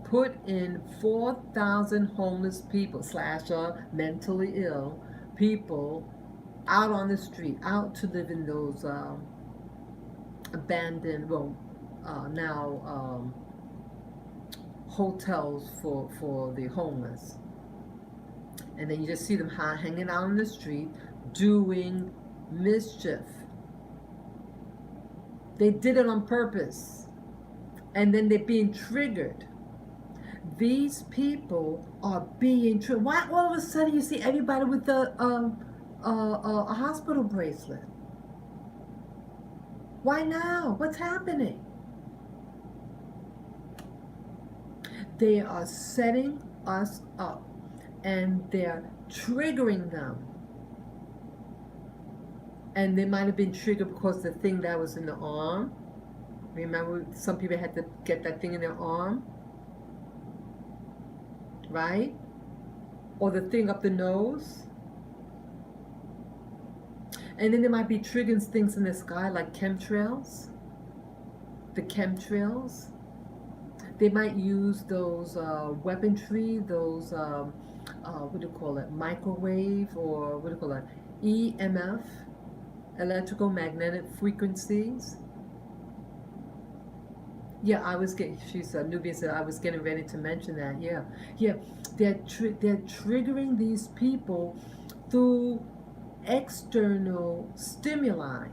put in 4,000 homeless people slash mentally ill people out on the street, out to live in those abandoned, now hotels for the homeless. And then you just see them hanging out on the street doing mischief. They did it on purpose. And then they're being triggered. These people are being triggered. Why all of a sudden you see everybody with a hospital bracelet? Why now? What's happening? They are setting us up and they're triggering them. And they might have been triggered because the thing that was in the arm. Remember, some people had to get that thing in their arm, right? Or the thing up the nose. And then there might be triggering things in the sky like chemtrails. The chemtrails. They might use those weaponry, those, what do you call it, microwave, or what do you call it, EMF, electrical magnetic frequencies. Yeah, Nubia said I was getting ready to mention that. Yeah, they're triggering these people through external stimuli.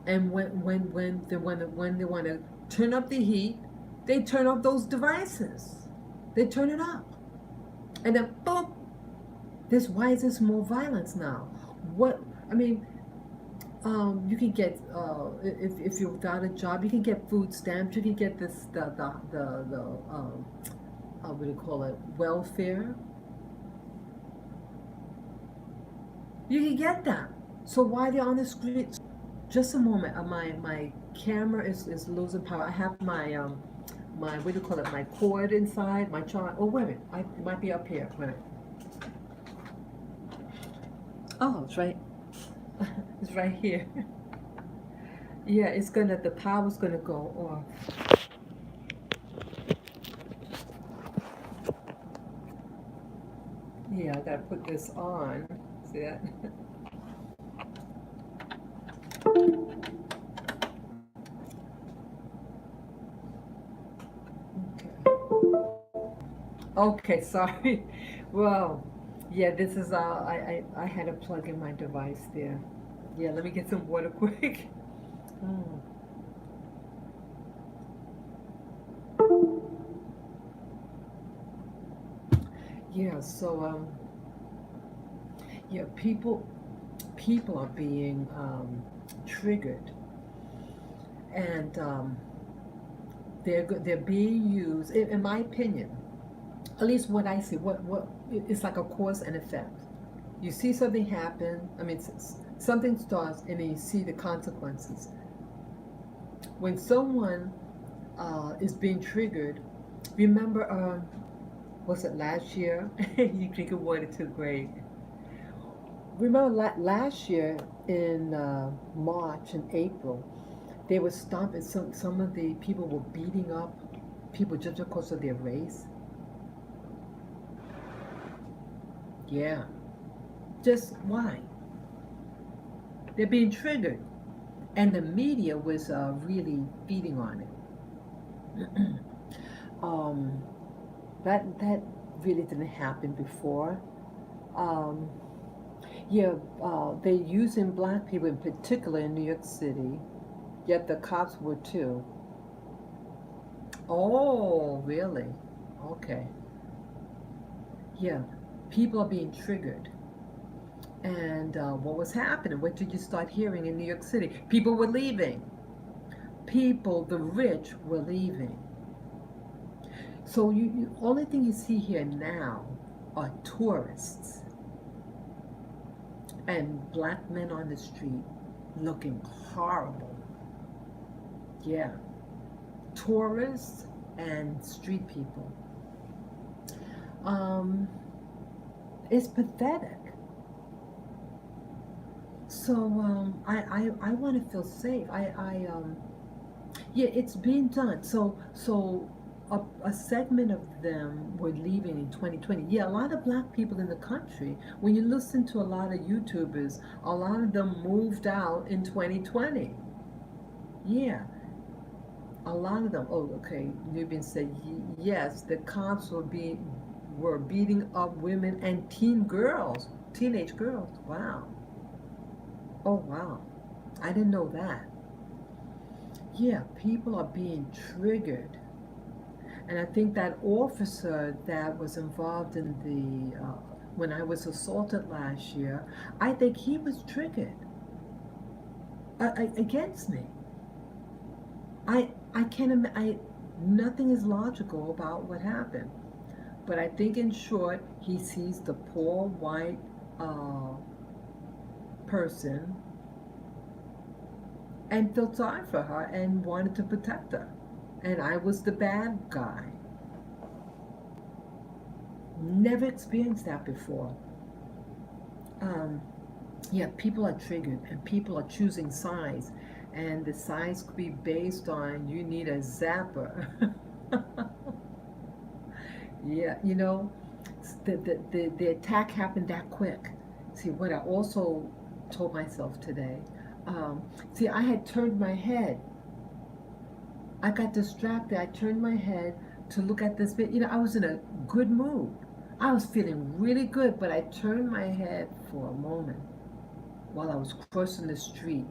And when they want to turn up the heat, they turn up those devices. They turn it up, and then boom. Why is this more violence now? You can get if you're without a job, you can get food stamps. You can get this what do you call it, welfare. You can get that. So why they're on the street? Just a moment. My camera is losing power. I have my what do you call it? My cord inside my charger. Oh wait a minute. It might be up here. Wait a minute. Oh, it's right. It's right here. Yeah, the power's gonna go off. Yeah, I gotta put this on. See that? Okay, sorry. Well, yeah, this is I had to plug in my device there. Yeah, let me get some water quick. Mm. Yeah, so yeah, people are being triggered, and they're being used, in my opinion, at least what I see, what it's like a cause and effect. You see something happen, something starts, and then you see the consequences. When someone is being triggered, remember, was it last year? You drink water too, great. Remember last year in March and April, They were stomping. Some of the people were beating up people just because of their race. Yeah. Just why? They're being triggered, and the media was really feeding on it. um, that really didn't happen before. Um, yeah, they're using black people in particular in New York City. Yet the cops were too. Oh, really? Okay. Yeah, people are being triggered. And what was happening? What did you start hearing in New York City? People were leaving. People, the rich, were leaving. So you only thing you see here now are tourists and black men on the street looking horrible. Yeah, tourists and street people. Um, it's pathetic. So I want to feel safe. Yeah, it's being done. So a segment of them were leaving in 2020. Yeah, a lot of black people in the country. When you listen to a lot of YouTubers, a lot of them moved out in 2020. Yeah, a lot of them. Oh, okay. Nubian said yes. The cops were beating up women and teenage girls. Wow. Oh wow. I didn't know that. Yeah, people are being triggered. And I think that officer that was involved in when I was assaulted last year, I think he was triggered against me. I can't nothing is logical about what happened. But I think in short, he sees the poor white uh, person and felt sorry for her and wanted to protect her. And I was the bad guy. Never experienced that before. Um, yeah, people are triggered and people are choosing sides. And the sides could be based on you need a zapper. Yeah, the attack happened that quick. See, what I also told myself today, um, see, I had turned my head. I got distracted. I turned my head to look at this bit. I was in a good mood. I was feeling really good, but I turned my head for a moment while I was crossing the street,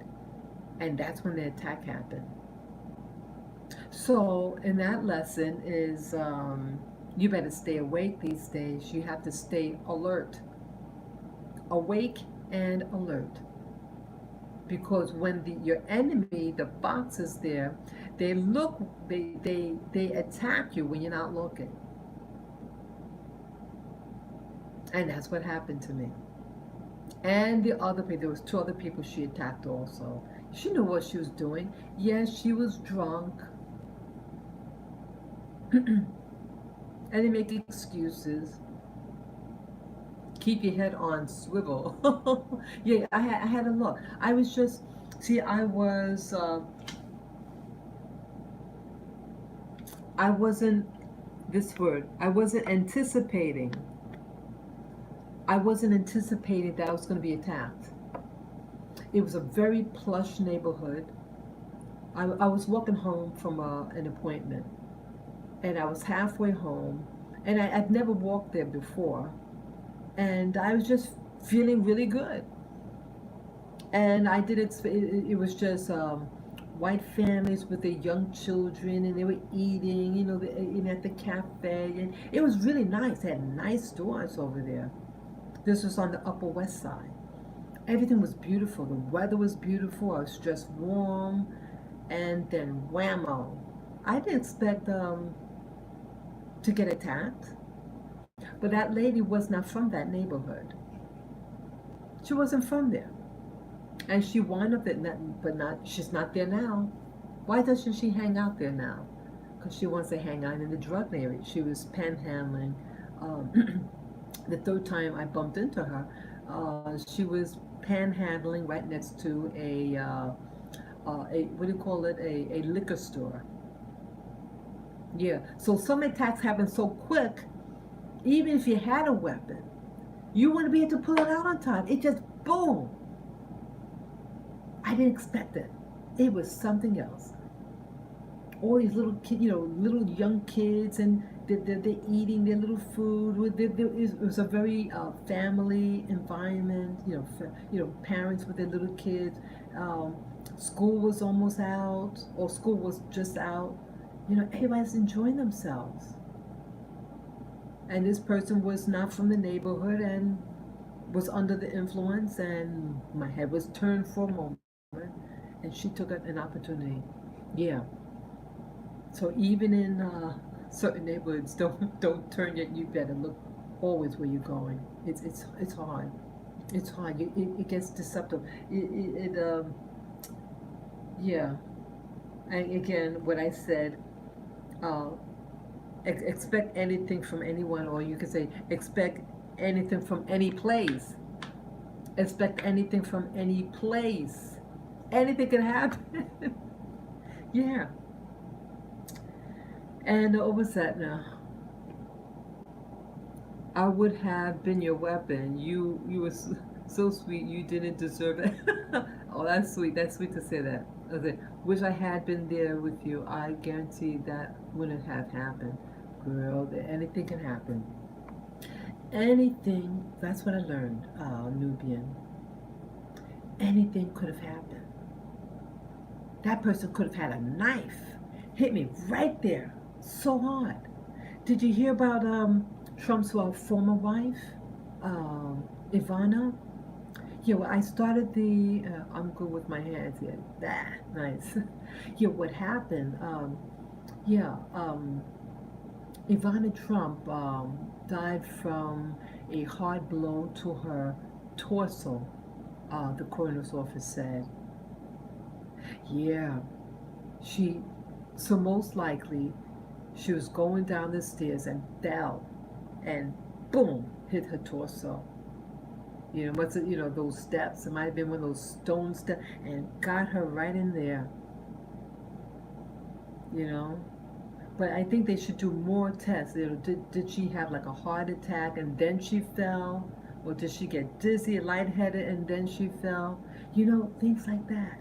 and that's when the attack happened. So, in that lesson is you better stay awake these days. You have to stay alert, awake and alert, because when your enemy, the fox, is there, they attack you when you're not looking, and that's what happened to me. And the other people, there was two other people she attacked also. She knew what she was doing. Yes, she was drunk, and they make excuses. Keep your head on swivel. Yeah, I had a look. I was just, see, I wasn't, this word, I wasn't anticipating that I was going to be attacked. It was a very plush neighborhood. I was walking home from an appointment, and I was halfway home, and I'd never walked there before, and I was just feeling really good. And I did it was just white families with their young children, and they were eating, at the cafe, and it was really nice. They had nice stores over there. This was on the Upper West Side. Everything was beautiful. The weather was beautiful. I was just warm, and then whammo! I didn't expect to get attacked, but that lady was not from that neighborhood. She wasn't from there. And she wound up at but not. She's not there now. Why doesn't she hang out there now? Because she wants to hang out in the drug area. She was panhandling. Um, the third time I bumped into her, she was panhandling right next to a what do you call it, a liquor store. Yeah, so some attacks happen so quick, even if you had a weapon, you wouldn't be able to pull it out on time. It just boom. I didn't expect it. It was something else. All these little kids, little young kids, and they're eating their little food. It was a very family environment. Parents with their little kids. Um, School was almost out, or school was just out. Everybody's enjoying themselves. And this person was not from the neighborhood and was under the influence, and my head was turned for a moment, and she took an opportunity. Yeah. So even in certain neighborhoods, don't turn yet. You better look always where you're going. It's hard. It's hard. It gets deceptive. Yeah. And again, what I said, uh, expect anything from anyone, or you could say expect anything from any place. Expect anything from any place. Anything can happen. Yeah. And what was that now? I would have been your weapon. You were so sweet. You didn't deserve it. Oh, that's sweet. That's sweet to say that. Okay. Wish I had been there with you. I guarantee that wouldn't have happened. Girl, anything can happen. Anything. That's what I learned, Nubian. Anything could have happened. That person could have had a knife. Hit me right there. So hard. Did you hear about Trump's former wife, Ivana? Yeah, well, I started I'm good with my hands here. Nice. Yeah, what happened? Yeah, Ivana Trump died from a hard blow to her torso, the coroner's office said. Yeah, she, so most likely, she was going down the stairs and fell and boom, hit her torso. What's it, those steps. It might have been one of those stone steps and got her right in there, you know. But I think they should do more tests. Did she have like a heart attack and then she fell? Or did she get dizzy, lightheaded, and then she fell? Things like that.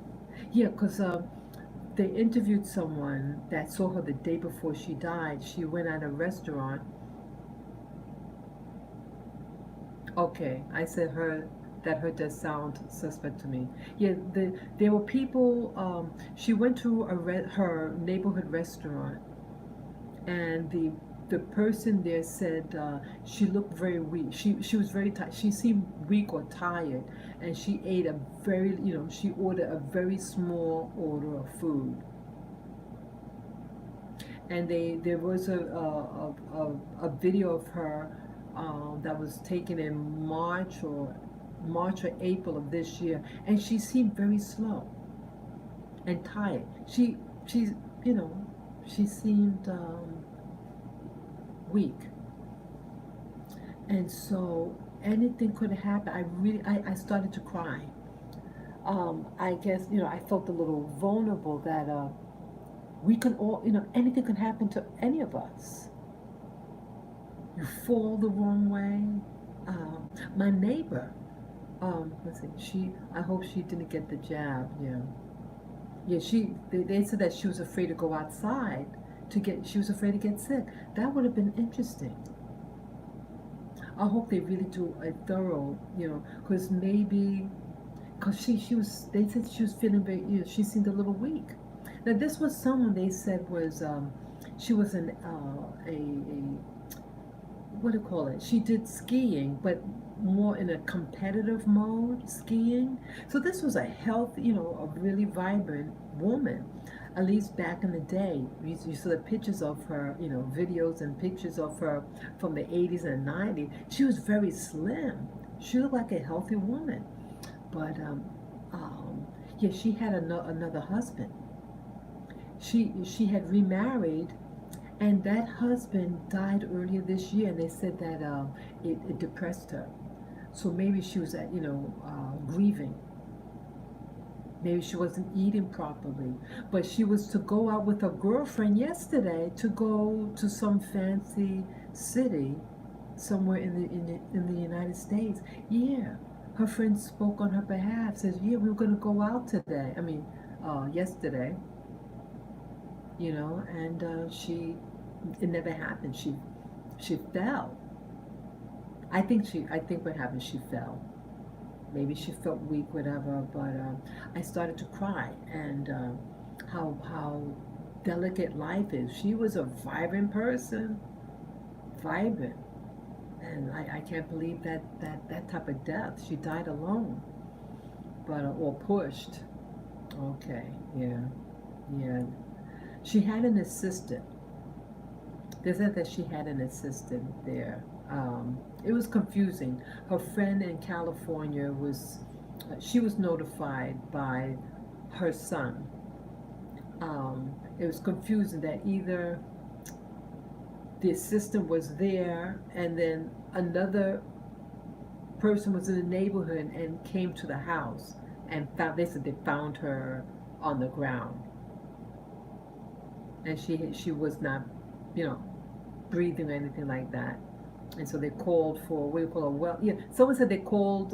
Yeah, because they interviewed someone that saw her the day before she died. She went at a restaurant. Okay, I said her does sound suspect to me. Yeah, there were people. She went to her neighborhood restaurant, and the person there said she looked very weak. She was very tired. She seemed weak or tired, and she ate she ordered a very small order of food. And there was a video of her that was taken in March or April of this year, and she seemed very slow and tired. She's you know she seemed weak, and so anything could happen. I started to cry. I guess I felt a little vulnerable that we can all anything can happen to any of us. You fall the wrong way. My neighbor, let's see, I hope she didn't get the jab. Yeah, yeah. They said that she was afraid to go outside she was afraid to get sick. That would have been interesting. I hope they really do a thorough, because they said she was feeling very, she seemed a little weak. Now this was someone they said was, she was a what do you call it? She did skiing, but more in a competitive mode, skiing. So this was a healthy, a really vibrant woman. At least back in the day, you saw the pictures of her, videos and pictures of her from the 80s and 90s. She was very slim. She looked like a healthy woman. But yeah, she had another husband. She had remarried, and that husband died earlier this year, and they said that it depressed her. So maybe she was grieving. Maybe she wasn't eating properly. But she was to go out with her girlfriend yesterday to go to some fancy city somewhere in the United States. Yeah. Her friend spoke on her behalf, says, yeah, we were gonna go out today. I mean, yesterday, and it never happened. She fell. I think what happened, she fell. Maybe she felt weak, whatever. But I started to cry, and how delicate life is. She was a vibrant person, vibrant, and I can't believe that type of death. She died alone, but or pushed. Okay, yeah, yeah. She had an assistant. They said that she had an assistant there. It was confusing. Her friend in California she was notified by her son. It was confusing that either the assistant was there and then another person was in the neighborhood and came to the house and they said they found her on the ground, and she was not, you know, breathing or anything like that. And so they called for, what do you call it? Well, yeah, someone said they called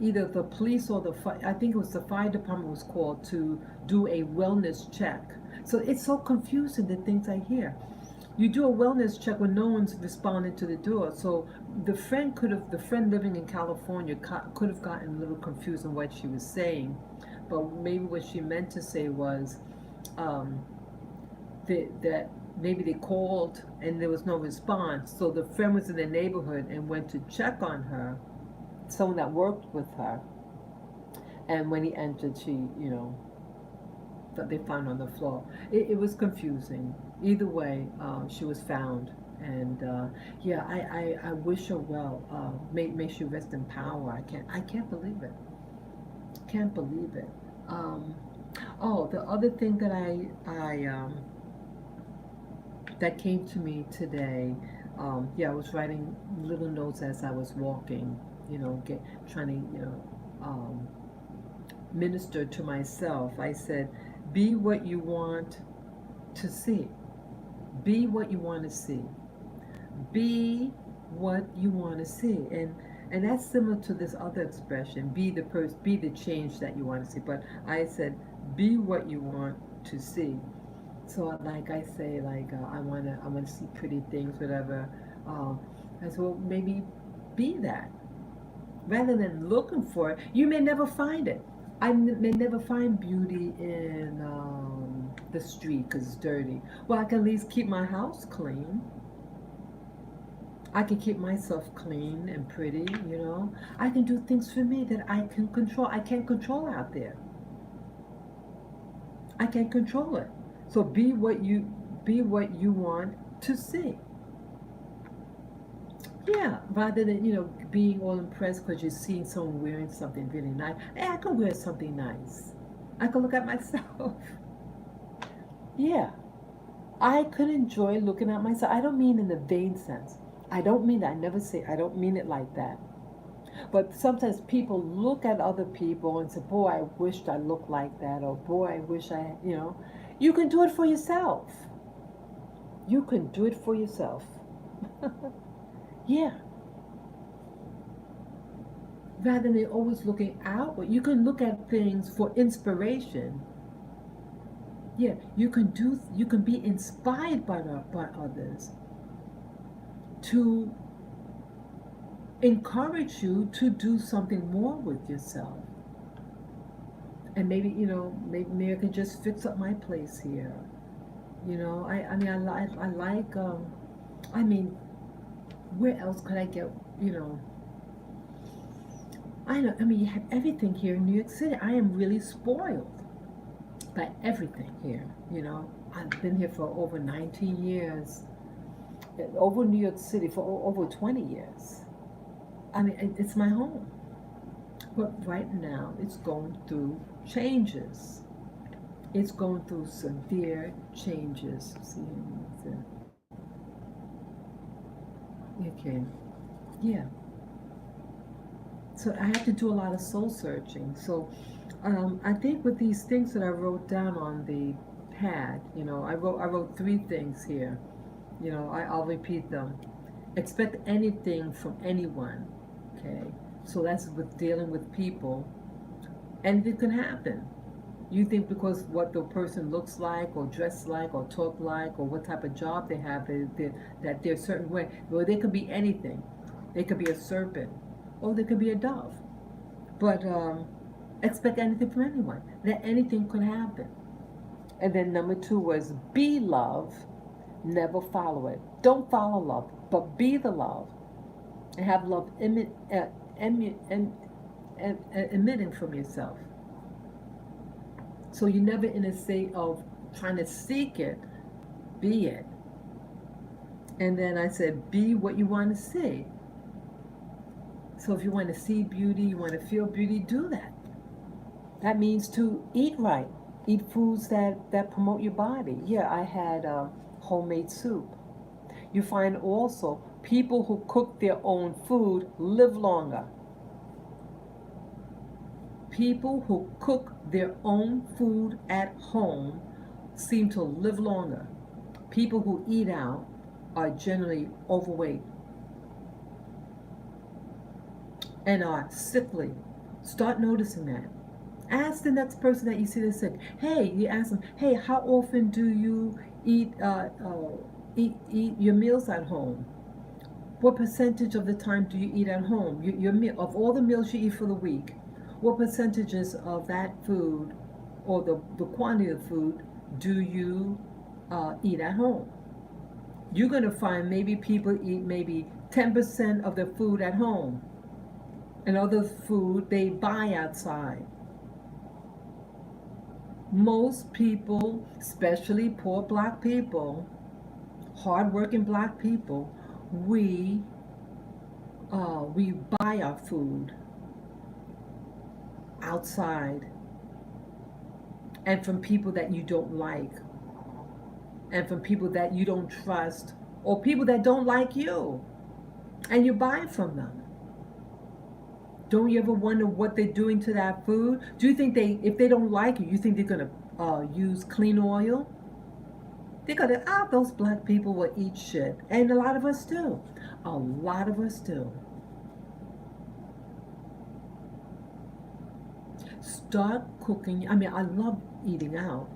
either the police or I think it was the fire department was called to do a wellness check. So it's so confusing, the things I hear. You do a wellness check when no one's responding to the door. So the friend living in California could have gotten a little confused on what she was saying, but maybe what she meant to say was um, that maybe they called and there was no response. So the friend was in the neighborhood and went to check on her, someone that worked with her. And when he entered, that they found on the floor. It was confusing. Either way, she was found. And yeah, I wish her well. May she rest in power. I can't believe it. Can't believe it. Um, oh, the other thing that came to me today. Yeah, I was writing little notes as I was walking. Trying to minister to myself. I said, "Be what you want to see. Be what you want to see. Be what you want to see." And that's similar to this other expression, be the change that you want to see. But I said, be what you want to see. So like I say, like I wanna see pretty things, whatever. I said, well, maybe be that rather than looking for it. You may never find it. May never find beauty in the street because it's dirty. Well, I can at least keep my house clean. I can keep myself clean and pretty. I can do things for me that I can control. I can't control out there. I can't control it. So be what you want to see. Yeah, rather than being all impressed because you're seeing someone wearing something really nice. Hey, I can wear something nice. I can look at myself. Yeah, I could enjoy looking at myself. I don't mean in the vain sense. I don't mean that. I never say. I don't mean it like that. But sometimes people look at other people and say, "Boy, I wished I looked like that," or "Boy, I wish I." You can do it for yourself. You can do it for yourself. Yeah. Rather than always looking outward, you can look at things for inspiration. Yeah, you can be inspired by others to encourage you to do something more with yourself. And maybe I can just fix up my place here. I mean, I mean, where else could I get, you know, I know, I mean, you have everything here in New York City. I am really spoiled by everything here. I've been here for over 19 years, over New York City for over 20 years. I mean, it's my home. But right now, it's going through changes. It's going through severe changes. See, okay, yeah. So I had to do a lot of soul searching. So I think with these things that I wrote down on the pad, I wrote three things here. I'll repeat them. Expect anything from anyone. Okay, so that's with dealing with people. Anything can happen. You think because what the person looks like, or dressed like, or talk like, or what type of job they have, that they're a certain way. Well, they could be anything. They could be a serpent, or they could be a dove. But expect anything from anyone. That anything could happen. And then number two was be love, never follow it. Don't follow love, but be the love, and have love emitting from yourself. So you're never in a state of trying to seek it, be it. And then I said, be what you want to see. So if you want to see beauty, you want to feel beauty, do that. That means to eat right, eat foods that promote your body. Yeah, I had homemade soup. You find also people who cook their own food live longer. People who cook their own food at home seem to live longer. People who eat out are generally overweight and are sickly. Start noticing that. Ask the next person that you see that's sick. Hey, you ask them, hey, how often do you eat your meals at home? What percentage of the time do you eat at home? Your meal, of all the meals you eat for the week, what percentages of that food, or the quantity of food, do you eat at home? You're going to find maybe people eat maybe 10% of their food at home, and other food they buy outside. Most people, especially poor black people, hardworking black people, we we buy our food outside, and from people that you don't like, and from people that you don't trust, or people that don't like you, and you buy from them. Don't you ever wonder what they're doing to that food? Do you think if they don't like you think they're gonna use clean oil? They're gonna, those black people will eat shit, and a lot of us do. A lot of us do. Start cooking. I mean, I love eating out.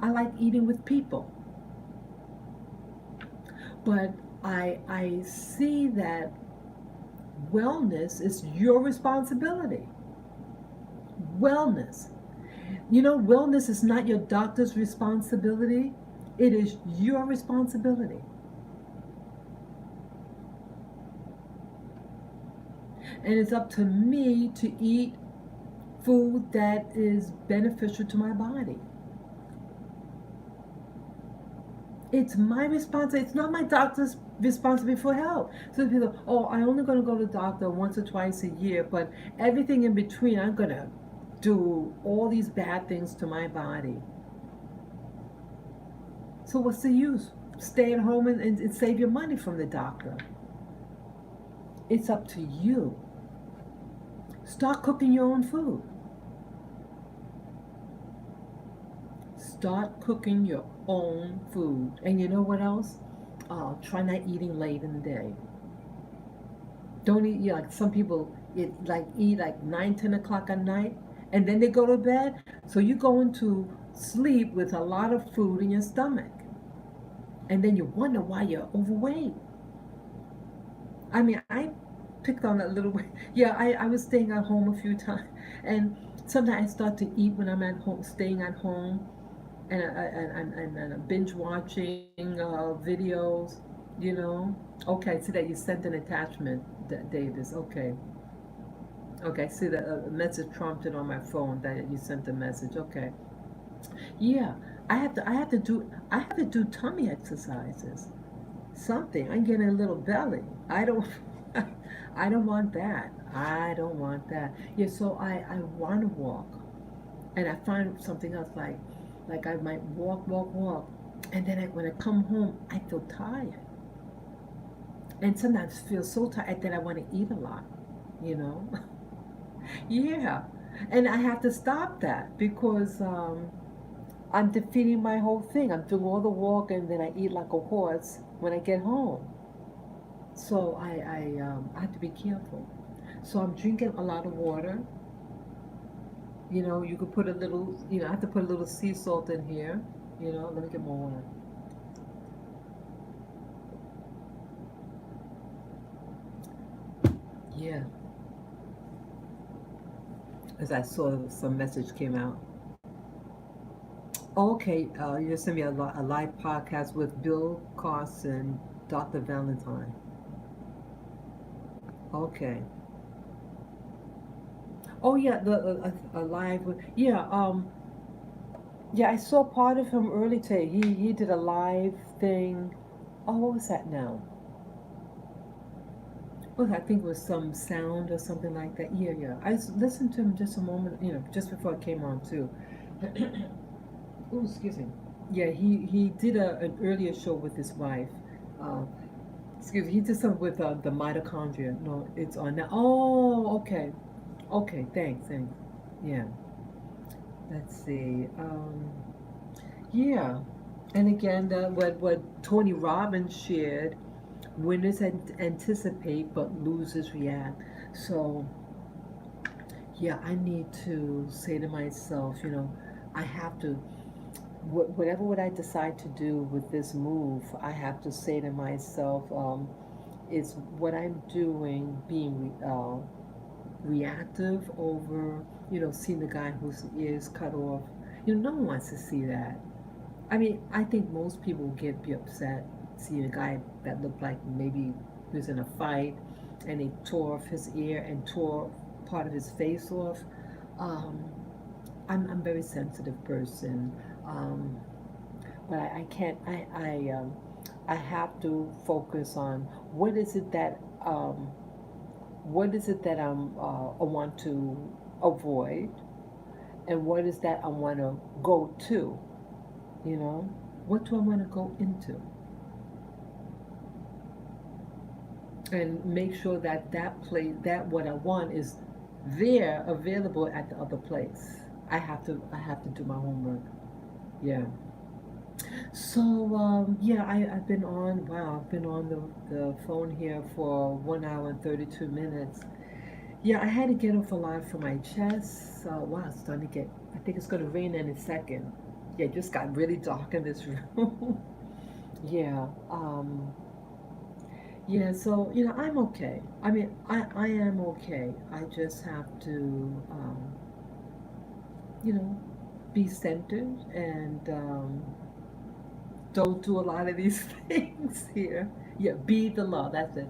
I like eating with people. But I see that wellness is your responsibility. Wellness. Wellness is not your doctor's responsibility. It is your responsibility. And it's up to me to eat food that is beneficial to my body. It's my responsibility. It's not my doctor's responsibility for health. So people, I'm only going to go to the doctor once or twice a year, but everything in between, I'm going to do all these bad things to my body. So what's the use? Stay at home and save your money from the doctor. It's up to you. Start cooking your own food. Start cooking your own food. And you know what else? Try not eating late in the day. Don't eat, like some people eat like 9, 10 o'clock at night, and then they go to bed. So you go into sleep with a lot of food in your stomach. And then you wonder why you're overweight. I mean, I picked on that a little bit. Yeah, I was staying at home a few times. And sometimes I start to eat when I'm at home, staying at home. And binge watching videos, Okay, I see that you sent an attachment, Davis. Okay. Okay, I see that a message prompted on my phone that you sent a message. Okay. Yeah, I have to do tummy exercises. Something. I'm getting a little belly. I don't I don't want that. I don't want that. Yeah, so I want to walk. And I find something else, like I might walk, and then when I come home, I feel tired. and sometimes feel so tired that I want to eat a lot, you know. Yeah, and I have to stop that because I'm defeating my whole thing. I'm doing all the walk and then I eat like a horse when I get home. So I have to be careful. So I'm drinking a lot of water. You know, you could put a little, I have to put a little sea salt in here. You know, let me get more water. Yeah, as I saw some message came out. Okay, you sent me a live podcast with Bill Carson, Dr. Valentine. Okay. Oh yeah, the a live. Yeah, yeah. I saw part of him early today. He did a live thing. Oh, what was that now? Well, I think it was some sound or something like that. Yeah, yeah. Listened to him just a moment. Just before I came on too. Oh, excuse me. Yeah, he did an earlier show with his wife. Uh, Excuse me. He did something with the mitochondria. No, it's on now. Oh, okay. Okay, thanks. Yeah. Let's see. Yeah. And again, what Tony Robbins shared, winners anticipate but losers react. So, yeah, I need to say to myself, I have to, whatever what I decide to do with this move, I have to say to myself, is what I'm doing being reactive over, seeing the guy whose ears cut off. No one wants to see that. I mean, I think most people be upset seeing a guy that looked like maybe he was in a fight and they tore off his ear and tore part of his face off. Um, I'm a very sensitive person, um, but I can't. I have to focus on what is it that I want to avoid, and what is that I want to go to. You know, what do I want to go into, and make sure that that what I want is there available at the other place. I have to do my homework. Yeah. So yeah, I've been on. Wow, I've been on the phone here for 1 hour and 32 minutes. Yeah, I had to get off a lot from my chest. Wow, it's starting to get. I think it's going to rain any second. Yeah, it just got really dark in this room. Yeah. Yeah, so I'm okay. I mean, I am okay. I just have to, you know, be centered and don't do a lot of these things here. Yeah, be the love. That's it.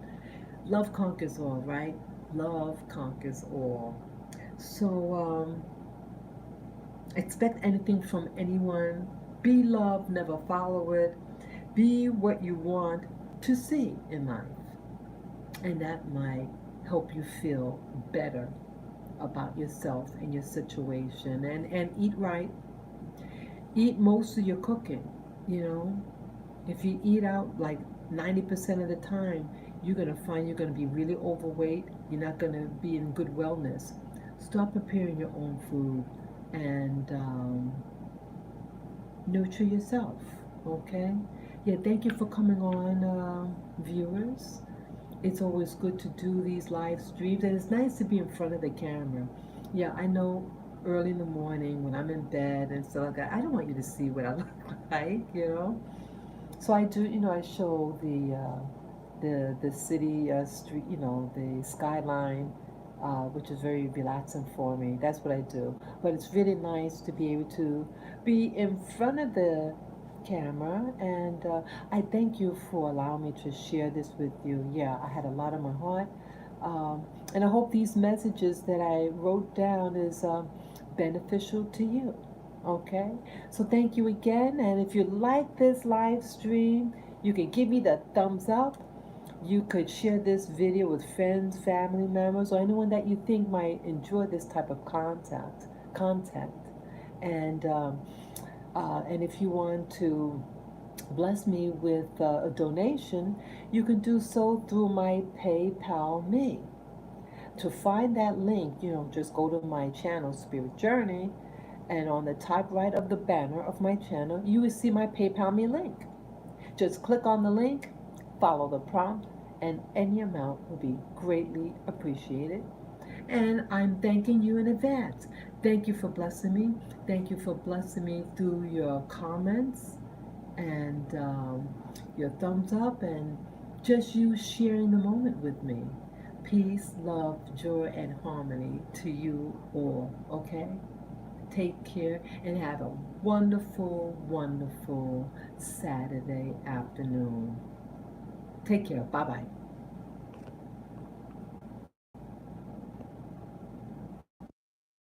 Love conquers all, right? Love conquers all. So expect anything from anyone. Be love, never follow it. Be what you want to see in life. And that might help you feel better about yourself and your situation. And eat right. Eat most of your cooking. You know, if you eat out like 90% of the time, you're going to find you're going to be really overweight. You're not going to be in good wellness. Start preparing your own food and nurture yourself. Okay? Yeah, thank you for coming on, viewers. It's always good to do these live streams, and it's nice to be in front of the camera. Yeah, I know early in the morning when I'm in bed and stuff like that, I don't want you to see what I look like. So I do, I show the city street, the skyline, which is very relaxing for me. That's what I do. But it's really nice to be able to be in front of the camera, and I thank you for allowing me to share this with you. Yeah, I had a lot on my heart, and I hope these messages that I wrote down is beneficial to you. Okay, so thank you again, and if you like this live stream, you can give me the thumbs up. You could share this video with friends, family members, or anyone that you think might enjoy this type of content. And if you want to bless me with a donation, you can do so through my PayPal Me. To find that link, just go to my channel, Spirit Journey, and on the top right of the banner of my channel, you will see my PayPal Me link. Just click on the link, follow the prompt, and any amount will be greatly appreciated. And I'm thanking you in advance. Thank you for blessing me. Thank you for blessing me through your comments and your thumbs up and just you sharing the moment with me. Peace, love, joy, and harmony to you all, okay? Take care and have a wonderful, wonderful Saturday afternoon. Take care. Bye bye.